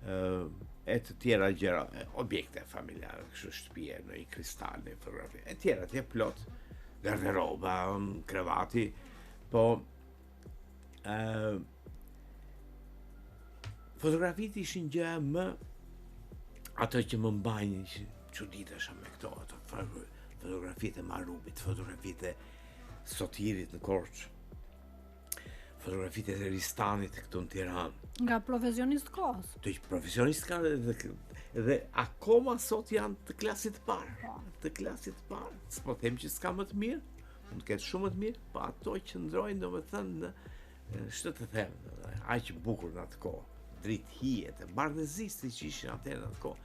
e të tjera gjëra, objekte familjare, kështu shtëpie, në i kristal, në fotografi, e tjera, plot, garderoba, krevati, po fotografitë ishin gjë më ato që më mbajnë, çuditesha me këto, ato fotografitë e Marubit, fotografitë e Sotirit në Korçë, fotografitë e Ristanit këtu në Tiranë. Nga profesionist kohës. Të profesionist kanë dhe akoma sot janë të klasit të parë. Të klasit të parë. S'po them që s'ka më të mirë, mund të ketë shumë më të mirë, po ato që ndrojnë domethënë ç'të të them, aq bukur në atë kohë. Dritë hijet e bardhëzisë që ishin atëherë në atë kohë.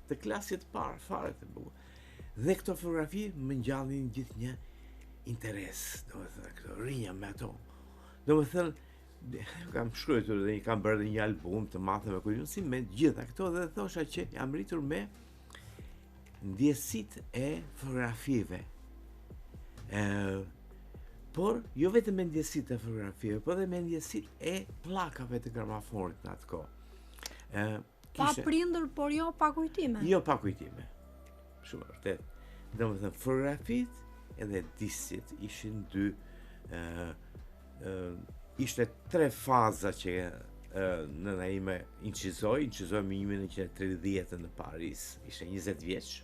Të klasit të parë, fare të bukur. Dhe këto fotografi më ngjallin gjithë një interes, domethënë këto rinja me ato. Domethënë kam shkruar dhe kam bërë një album të madh me kujtësi me gjitha këto dhe thosha që jam rritur me ndjesitë e fotografive. Por jo vetëm me ndjesitë e fotografive, por edhe me ndjesitë e pllakave të gramofonit në atë kohë. Pa prindër, por jo pa kujtime. Jo pa kujtime. Shumë vërtet. Domethënë fotografitë edhe disit ishin dy ishte 3 faza që nëna ime incizoi me 1930 në Paris, ishte 20 vjeç.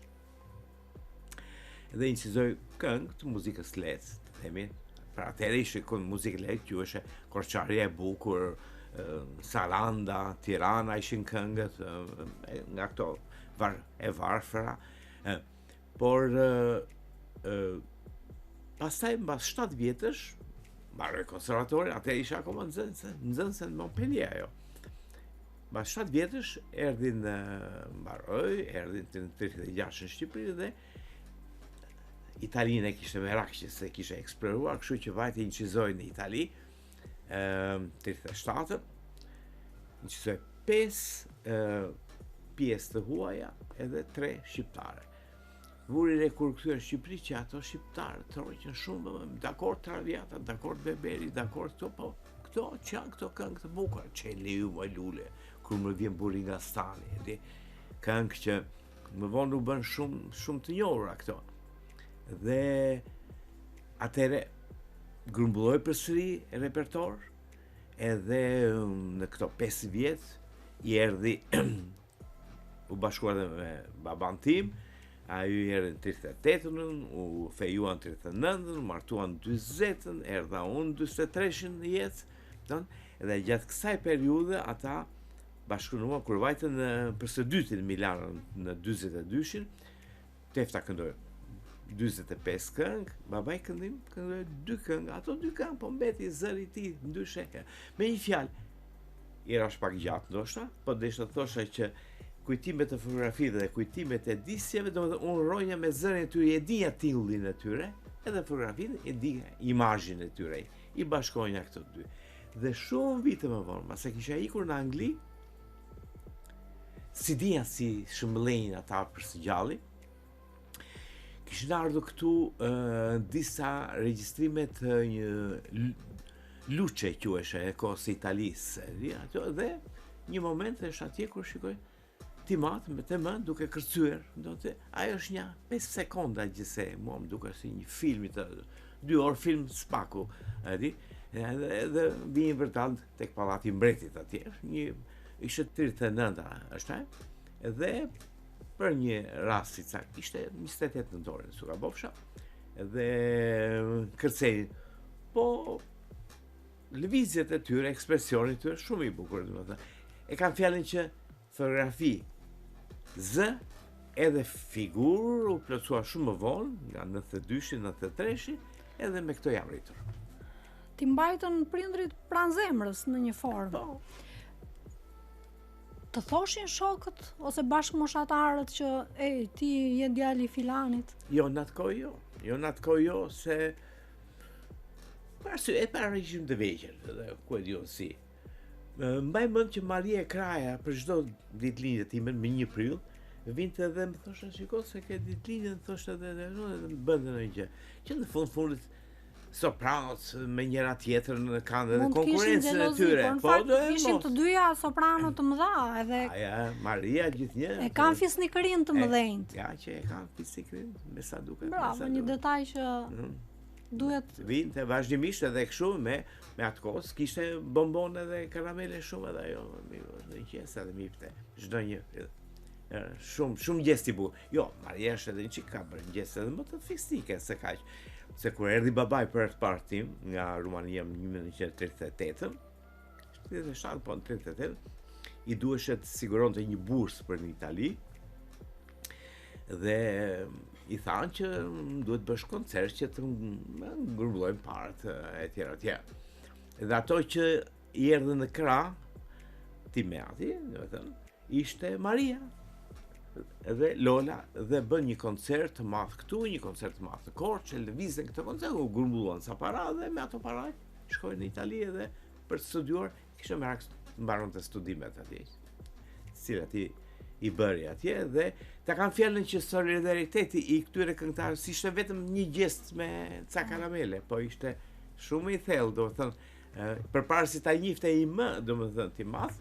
Dhe incizoi këngë të muzikës lehtë, të themi. Pra atëherë ishte muzikë lehtë, quhej Korçaria e bukur, Saranda, Tirana ishin këngët nga këto e varfëra. Por pastaj mbas 7 vjetësh mbaroi konservatorin, atëherë isha akoma nxënëse në Montpellier ajo. Mbas 7 vjetësh erdhi në erdhi në 36 në Shqipëri dhe Italinë e kishte merak që se kishte eksploruar, kështu që vajte incizoi në Itali, 37, incizoi 5 pjesë të huaja edhe 3 shqiptare. Vuri re kur kthyer në Shqipëri që ato shqiptarë troqën shumë, dakord Traviata, dakord Beberi, dakord këto, po këto këngë të bukura, Çeliu, Lule, kur më vjen buri nga stani, di, këngë që më vonë u bën shumë të njohura këto. Dhe atëre grumbulloi përsëri repertor, edhe në këto 5 vjet i erdhi u bashkuar me baban tim. Ai erdhi në 38-ën, u fejuan 39-ën, u martuan 40-ën, erdha unë 43-ën në jetë, edhe gjatë kësaj periudhe ata bashkëpunuan kur vajtën për së dyti në Milano në 42-shin, Tefta këndoi 45 këngë, babai këndoi 2 këngë, ato 2 këngë po mbeti zëri i tij ndyshe. Me një fjalë, era pak gjatë ndoshta, po desha të thosha që kujtimet e fotografive dhe kujtimet e disjeve, domethënë unë rronja me zërin e tyre, e dija tingullin e tyre, edhe fotografinë e dija imazhin e tyre. I bashkonja këto dy. Dhe shumë vite më vonë, pas e kisha ikur në Angli, si dija si shëmbëllejnë ata për së gjalli, kishin ardhur këtu disa regjistrimet një luçe quheshe e kohës së Italisë, dhe një moment është atje kur shikoj Timat me të më duke kërcyer, ajo është një 5 sekonda gjithse, mua më duke si një film të 2 orë film spaku, edhe vijnë vërtet tek pallati i mbretit atje, ishte 39 është edhe për një rast si cakt, ishte 28 nëntor, suka bofsha, edhe kërcej, po lëvizjet e tyre, ekspresionit e tyre shumë i bukur, domethënë. E kanë fjalën që fotografi Z edhe figurë u plotësua shumë më vonë, nga 92-shi, 93-shi, edhe me këto jam rritur. Ti mbajtën prindrit pranë zemrës në një formë. Po. Të thoshin shokët ose bashkëmoshatarët që ti je djali i filanit? Jo, në atë kohë jo. Jo, në atë kohë jo, se para ishim të vegjël, edhe ku e diun si. Mbaj mend që Maria Kraja për çdo ditëlindje time me 1 prill, vinte dhe më thoshte shiko se ke ditëlindjen, thoshte edhe më bënte ndonjë gjë. Që në fundit sopranot me njëra tjetrën kanë edhe konkurrencën e tyre. Po, ishin të dyja soprano të mëdha edhe. Maria gjithnjë. E kanë fisnikërinë të mëdhenj. Ja, që e kanë fisnikërinë, me sa duket. Bravo, një detaj që duhet vinte vazhdimisht edhe kështu me atë kohë, kishte bombon edhe karamele shumë edhe ajo, në qesë edhe mifte. Çdo një shumë gjest i bukur. Jo, Maria është edhe një çik ka bërë gjest edhe më të fisnike se kaq. Se kur erdhi babai për të parë tim nga Rumania në 1938, 37 po në 38, i duheshe të siguronte një bursë për në Itali, dhe i thanë që duhet bësh koncert që të ngurbullojmë parat e tjera tjera. Dhe ato që i erdhën në krah, ti me ati, ishte Maria dhe Lola, dhe bën një koncert të madh këtu, një koncert të madh në Korçë, lëvizën këtë koncert, u grumbulluan sa para dhe me ato para shkojnë në Itali edhe për të studiuar, kishte merak mbaronte studimet atje, cilat i bëri atje, dhe ta kanë fjalën që solidariteti i këtyre këngëtarëve ishte vetëm një gjest me ca karamele, po ishte shumë i thellë, domethënë përpara se ta njifte i më, domethënë ti madh,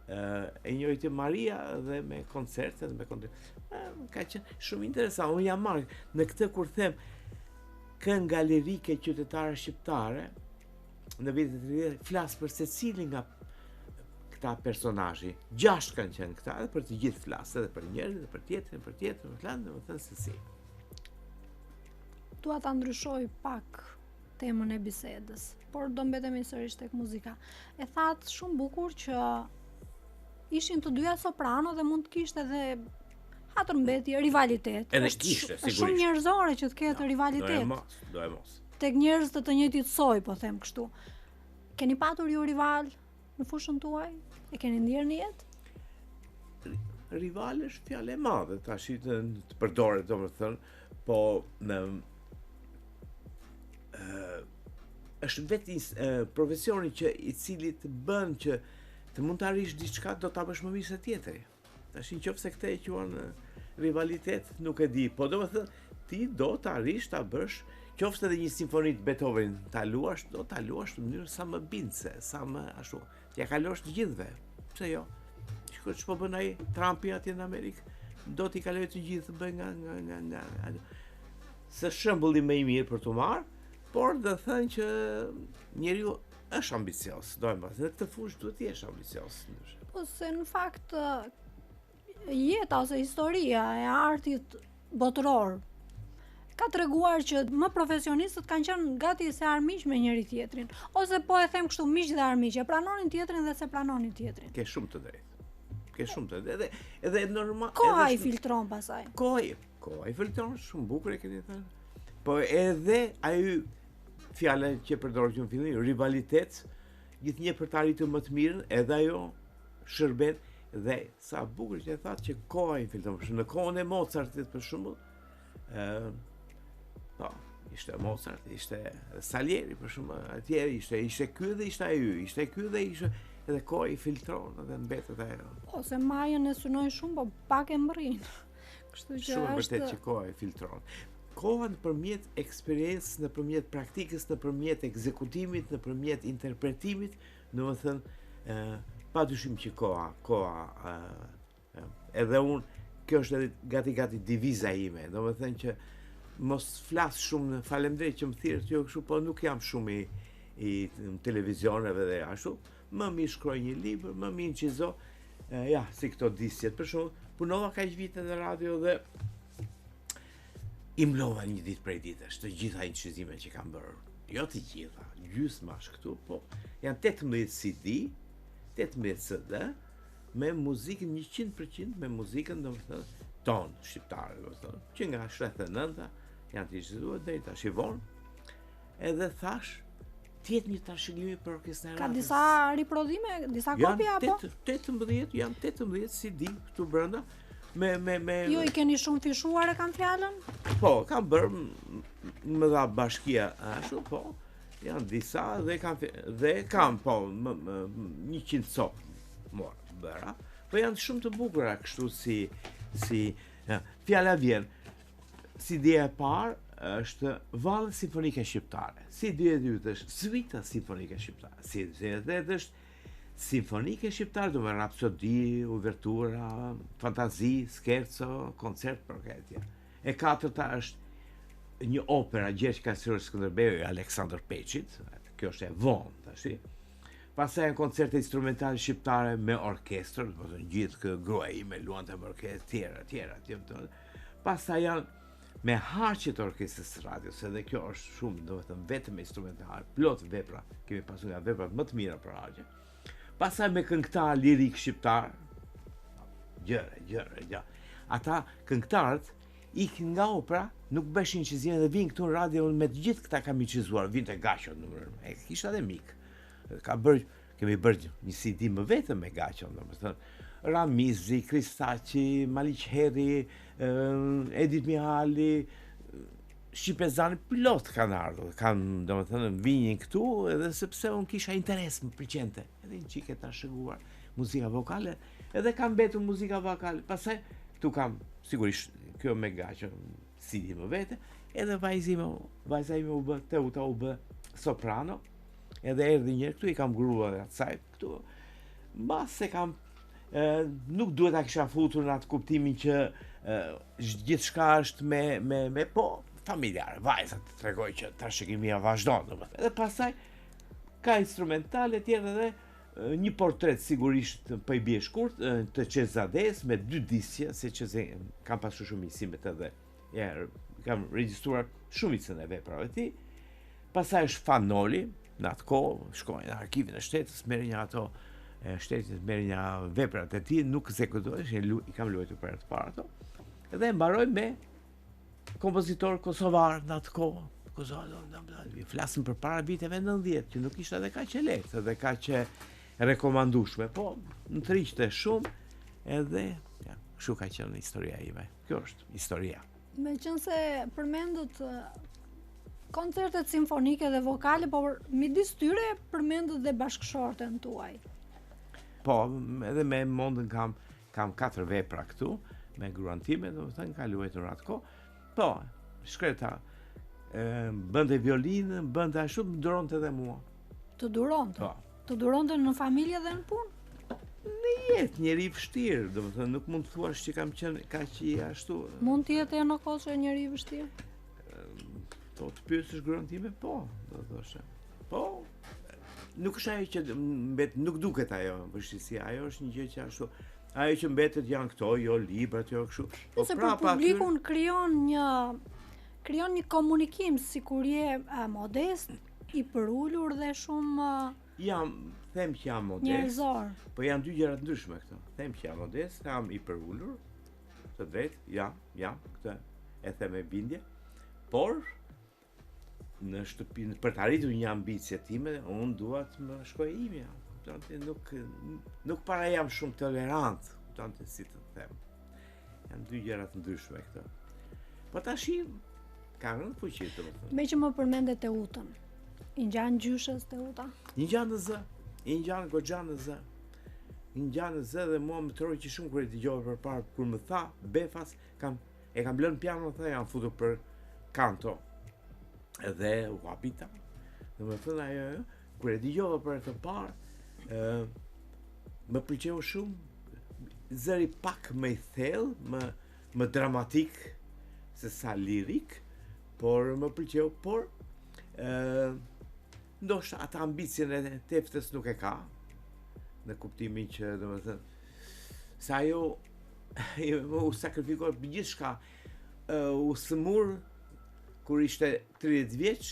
e njëjti Maria dhe me koncertet, ka qenë shumë interesant. Unë jam marrë në këtë kur them këngë lirike qytetare shqiptare në vitet e 30, flas për secilin nga këta personazhi. 6 kanë qenë këta, edhe për të gjithë flas, edhe për njërin, edhe për tjetrin, domethënë se si. Dua ta ndryshoj pak temën e bisedës, por do mbetemi sërish tek muzika. E thatë shumë bukur që ishin të dyja soprano dhe mund të kishte edhe hatërmbetje, rivalitet. Edhe kishte, sigurisht. Shumë njerëzore që të ketë rivalitet. Do e mos. Tek njerëz të njëjtit soj, po them kështu. Keni patur ju rival në fushën tuaj? E keni ndier në jetë? Rival është fjalë e madhe, tash të përdoret, domethënë, po është vetë profesioni që i cili të bën që të mund të arrish diçka, do ta bësh më mirë se tjetri. Tash nëse këtë e quan rivalitet, nuk e di, po domethënë ti do të arrish ta bësh, qoftë edhe një simfoni të Beethoven ta luash, do ta luash në mënyrë sa më bindse, sa më ashtu. T'ja kalosh të gjithëve. Pse jo? Ç'po bën ai Trumpi atje në Amerikë? Do t'i kaloj të gjithë, bëj nga së shembulli më i mirë për t'u marrë, por do thënë që njeriu është ambicios, në këtë fushë duhet të jesh ambicios. Po se në fakt jeta ose historia e artit botëror ka treguar që më profesionistët kanë qenë gati se armiq me njëri tjetrin, ose po e them kështu, miq dhe armiq, e pranonin tjetrin dhe se pranonin tjetrin. Ke shumë të drejtë. Edhe normal. Koha i filtron pasaj. Koha i filtron, shumë bukur e keni thënë. Po edhe ajo fjala që përdorë që në fillim, rivalitet, gjithnjë për të arritur më të mirën, edhe ajo shërben, dhe sa bukur që e thatë që koha i filtron. Në kohën e Mozartit për shembull, po, ishte Mozart, ishte Salieri për shembull, atje ishte ky dhe ishte ai, ishte ky dhe ishte, edhe koha i filtron dhe mbetet ajo. Ose majën e synoj shumë, po pak e mbërrin. Kështu që shumë vërtet që koha i filtron. Koha nëpërmjet eksperiencës, nëpërmjet praktikës, nëpërmjet ekzekutimit, nëpërmjet interpretimit, domethënë padyshim që koha edhe unë, kjo është edhe gati diviza ime, domethënë që mos flas shumë, faleminderit që më thirrët jo kështu, po nuk jam shumë i televizioneve dhe ashtu, më mirë shkroj një libër, më mirë qizo, si këto disjet, për shembull, punova kaq vite në radio dhe i mlova një ditë prej ditësh të gjitha incizimet që kam bërë. Jo të gjitha, gjysmash këtu, po janë 18 CD, 18 CD me muzikën 100%, me muzikën domethënë ton shqiptare, do të thonë, që nga 79-a janë të inciduar deri tash i vonë. Edhe thash, tjetë një trashëgimi për orkestrat. Ka disa riprodhime, disa kopja apo? 18, janë 18 CD këtu brenda. Me Ju i keni shumë fishuar e kam fjalën? Po, kam bërë më dha bashkia ashtu, po. Janë disa dhe kam po 100 copë bëra. Po janë shumë të bukura kështu si fjala vjen. Si ideja e parë është Vallet Simfonike Shqiptare. Si ideja e dytë është Suita Simfonike Shqiptare. Si ideja e tretë është Simfonike Shqiptare, do me rapsodi, uvertura, fantazi, scherzo, koncert për orkestër. E katërta është një opera Gjergj Kastriori Skënderbeu e Aleksandër Peçit, kjo është e vonë tash. Pastaj janë koncerte instrumentale shqiptare me orkestër, do të thonë gjithë gruaja ime luante me orkestër, tjera. Pastaj janë me harqe të orkestrës radios, edhe kjo është shumë, do të thënë vetëm instrumentale, plot vepra, kemi pasur nga veprat më të mira për harqe. Pastaj me këngëtar lirik shqiptar, gjëre. Ata këngëtarët ikin nga opera, nuk beshin që zjenë dhe vinë këtu në radio me të gjithë këta kam i qizuar, vinë të Gaqon, kisha dhe mik. Kemi bërë një CD më vetëm me Gaqon, Ramizi, Kristaci, Maliq Herri, Edith Mihali, Shqipezani, plot kanë ardhur, kanë, domethënë, vinjin këtu, edhe sepse unë kisha interes, më pëlqente, edhe një çike ta shëguar muzika vokale, edhe kam mbetur muzika vokale. Pastaj këtu kam sigurisht kjo me Gaqon, CD më vete, edhe vajza ime u bë Teuta u bë soprano, edhe erdhi një këtu i kam gruar asaj këtu. Mbas se kam nuk duhet ta kisha futur në atë kuptimin që gjithçka është me po familjar, vajzat të tregoj që trashëgimia vazhdon, domethënë. Edhe pastaj ka instrumentale tjerë edhe një portret sigurisht po i bie shkurt të Çezades me 2 diskje, se kam pasur shumë isimet edhe kam regjistruar shumicën e veprave të tij. Pastaj është Fanoli, në atë kohë shkojnë në arkivin e shtetës, merrin një ato shtetit merrin një veprat e tij, nuk ekzekutohesh, i kam luajtur për të parë ato. Edhe mbaroj me kompozitor kosovar në atë kohë. Flasim për para viteve 90, që nuk ishte edhe kaq e lehtë, edhe kaq e rekomandueshme, po në triqte shumë, edhe kështu ka qenë historia ime. Kjo është historia. Meqense përmendët koncertet simfonike dhe vokale, por midis tyre përmendët dhe bashkëshorten tuaj. Po, edhe me Mondën kam 4 vepra këtu, me gruan time, domethënë ka luajtur atë kohë. Po, shkreta, bënte violinë, bënte ashtu, më duronte edhe mua. Të duronte? Po. Të duronte në familje dhe në punë? Në jetë, njeri i vështirë, domethënë nuk mund të thuash që kam qenë kaq i ashtu. Mund të jetë në kohë njeri i vështirë? To të pyesësh gruan time, po, do thoshe. Po, nuk është ajo që nuk duket ajo vështirësia, ajo është një gjë që ashtu. Ajo që mbetet janë këto, jo librat, jo kështu. Po se për publikun krijon një komunikim sikur je modest, i përulur dhe shumë them që jam modest. Njerëzor. Po janë dy gjëra të ndryshme këto. Them që jam modest, jam i përulur, të drejtë, jam, këtë e them me bindje. Por në shtëpi, për të arritur një ambicie time, unë dua të më shkoj imja. Nuk para jam shumë tolerant, si të them. Janë dy gjëra të ndryshme këto. Po tash ka rënë fuqi të thotë. Me që më përmendet Teutën. I ngjan gjyshës Teuta? I ngjan në zë. I ngjan goxha në zë. I ngjan në zë dhe mua më troi që shumë kur e dëgjova përpara kur më tha Befas, kam lënë piano, tha jam futur për kanto. Edhe u kapita. Domethënë ajo kur e dëgjova për të parë, më pëlqeu shumë, zëri pak më i thellë, më dramatik se sa lirik, por më pëlqeu, por ndoshta atë ambicien e teftës nuk e ka, në kuptimin që, domethënë, se ajo u sakrifikoi për gjithçka, u smur kur ishte 30 vjeç,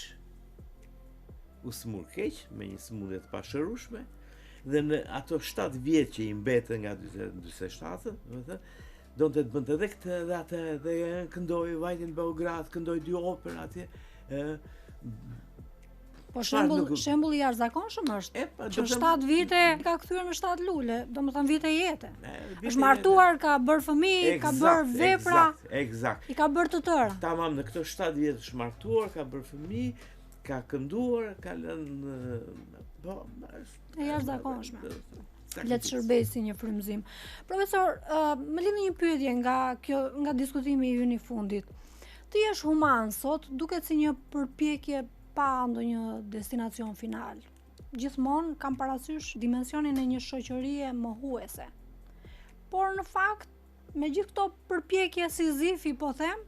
u smur keq, me një smundje të pashërueshme, dhe në ato 7 vjet që i mbetën nga 47, domethënë, donte të bënte edhe këtë dhe atë, dhe këndoi Vajtin Beograd, këndoi 2 opera atje. Po shembulli i jashtëzakonshëm është që 7 vite ka kthyer me 7 lule, domethënë vite jete. Është martuar, ka bërë fëmijë, ka bërë vepra. Eksakt. I ka bërë të tëra. Tamam, në këto 7 vjet është martuar, ka bërë fëmijë, ka kënduar, ka lënë e jashtëzakonshme. Le të shërbej si një frymëzim. Profesor, më lidh një pyetje nga diskutimi i ynë i fundit. Ti je human sot, duket si një përpjekje pa ndonjë destinacion final. Gjithmonë kam parasysh dimensionin e një shoqërie mohuese. Por në fakt, me gjithë këto përpjekje Sizifi, po them,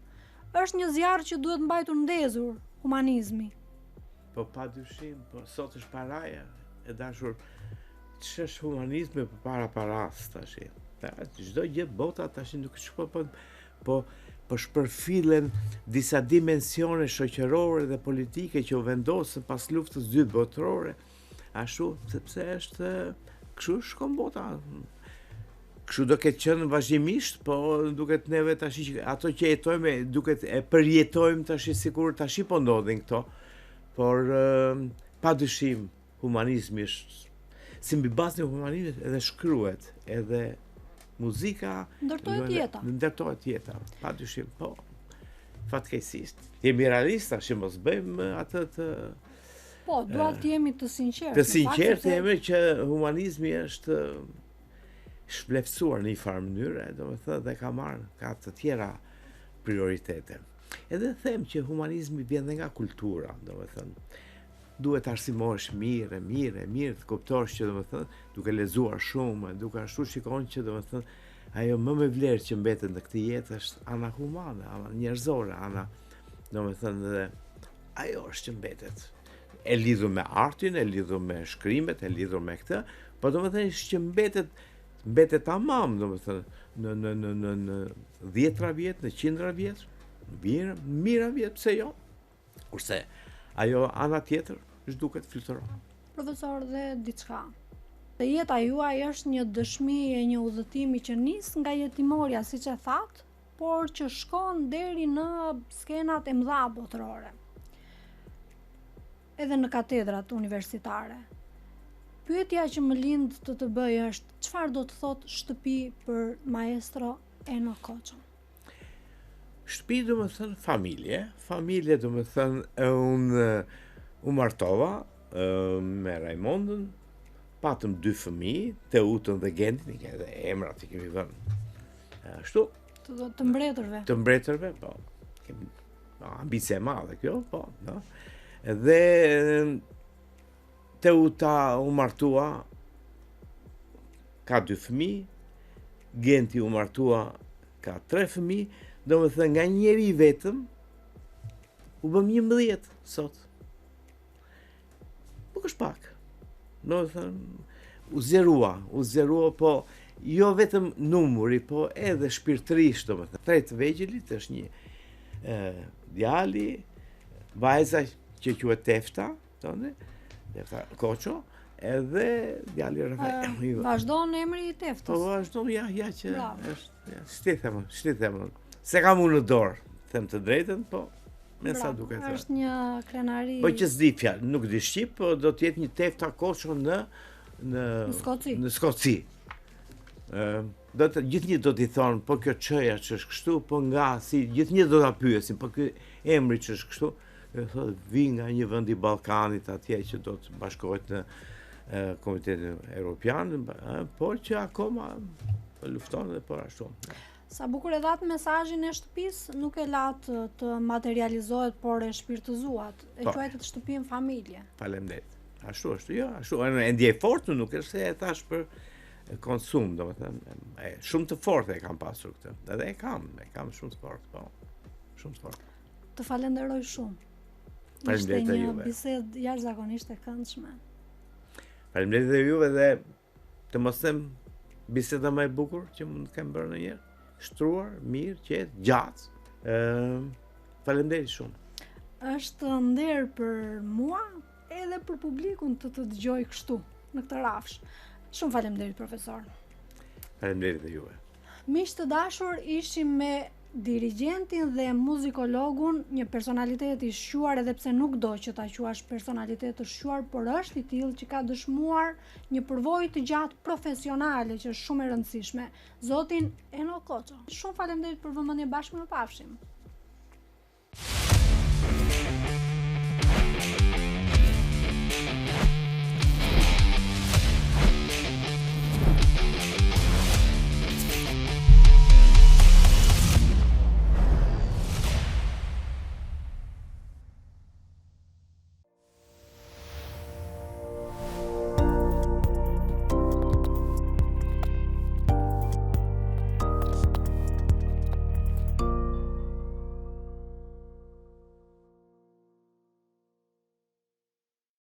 është një zjarr që duhet mbajtur ndezur, humanizmi. Po padyshim, po sot është paraja, e dashur, ç'është humanizmi përpara paras tash. Çdo gjë bota tash nuk shkon po shpërfillen disa dimensione shoqërore dhe politike që u vendosën pas luftës 2 botërore, ashtu sepse është kështu shkon bota. Kështu do ketë qenë vazhdimisht, po duket neve tash që ato që jetojmë duket e përjetojmë tash sikur tash po ndodhin këto. Por padyshim humanizmi është si mbi bazën e humanizmit edhe shkruhet, edhe muzika ndërtohet jeta, padyshim, po. Fatkeqësisht. Jemi realistë, që mos bëjmë atë të Po, dua të jemi të sinqertë. Të sinqertë jemi që humanizmi është shvlerësuar në një farë mënyrë, domethënë dhe ka të tjera prioritete. Edhe them që humanizmi vjen nga kultura, domethënë. Duhet arsimohesh mirë, të kuptosh që domethënë duke lexuar shumë, duke ashtu shikon që domethënë ajo më me vlerë që mbetet në këtë jetë është ana humane, ana njerëzore, ana domethënë dhe ajo është që mbetet. E lidhur me artin, e lidhur me shkrimet, e lidhur me këtë, po domethënë që mbetet tamam domethënë në 10 vjet, në 100 vjet, mira vjet, pse jo? Kurse ajo ana tjetër duket fluturon. Profesor, dhe diçka. Dhe jeta juaj është një dëshmi e një udhëtimi që nis nga jetimorja, siç e thatë, por që shkon deri në skenat e mëdha botërore. Edhe në katedrat universitare. Pyetja që më lind të bëj është, çfarë do të thotë shtëpi për maestro Eno Koçën? Shtëpi do të thënë familje do të thënë u martova me Raimondën, patëm 2 fëmijë, Teutën dhe Gentin, edhe emrat i kemi vënë. Ashtu. Të mbretërve. Të mbretërve, po. Ambicie e madhe kjo, po. No? Dhe Teuta u martua, ka 2 fëmijë, Genti u martua, ka 3 fëmijë, do më thënë nga njeri vetëm, u bëm 11 sot. Nuk është pak. Do më thënë, u zjerua, po jo vetëm numri, po edhe shpirtërisht, do më thënë. 3 vegjelit është një djali, vajza që quhet Tefta, Tefta Koço, edhe djali Rafael. Vazhdon emri i Teftës. Po vazhdon, ja që është, shtithemën. Se kam unë në dorë, them të drejtën, po me sa duket. Është një krenari. Po që s'di fjalë, nuk di shqip, po do të jetë një Tefta Koço në Skoci. Në Skoci. Gjithnjë do t'i thonë, po kjo çëja që është kështu, po nga si gjithnjë do ta pyesin, po ky emri që është kështu, thotë vi nga një vend i Ballkanit atje që do të bashkohet në Komitetin Evropian, por që akoma lufton dhe por ashtu. Sa bukur e dhatë mesazhin e shtëpisë, nuk e latë të materializohet, por e shpirtëzuat. E quajtet shtëpinë familje. Faleminderit. Ashtu është, jo, ashtu. E ndjej fort, nuk është se e thash për konsum, domethënë, shumë të fortë e kam pasur këtë. Edhe e kam shumë të fortë, po. Shumë të fortë. Të falenderoj shumë. Faleminderit dhe juve. Ishte një bisedë jashtëzakonisht e këndshme. Faleminderit dhe juve dhe të mos them biseda më e bukur që mund të kem bërë ndonjëherë. Shtruar, mirë, qetë, gjatë. Faleminderit shumë. Është nder për mua edhe për publikun të dëgjoj kështu në këtë rafsh. Shumë faleminderit profesor. Faleminderit dhe juve. Miq të dashur, ishim me dirigjentin dhe muzikologun, një personalitet i shquar, edhe pse nuk do që ta quash personalitet të shquar, por është i tillë që ka dëshmuar një përvojë të gjatë profesionale që është shumë e rëndësishme, zotin Eno Koço. Shumë faleminderit për vëmendje, bashkë më pafshim.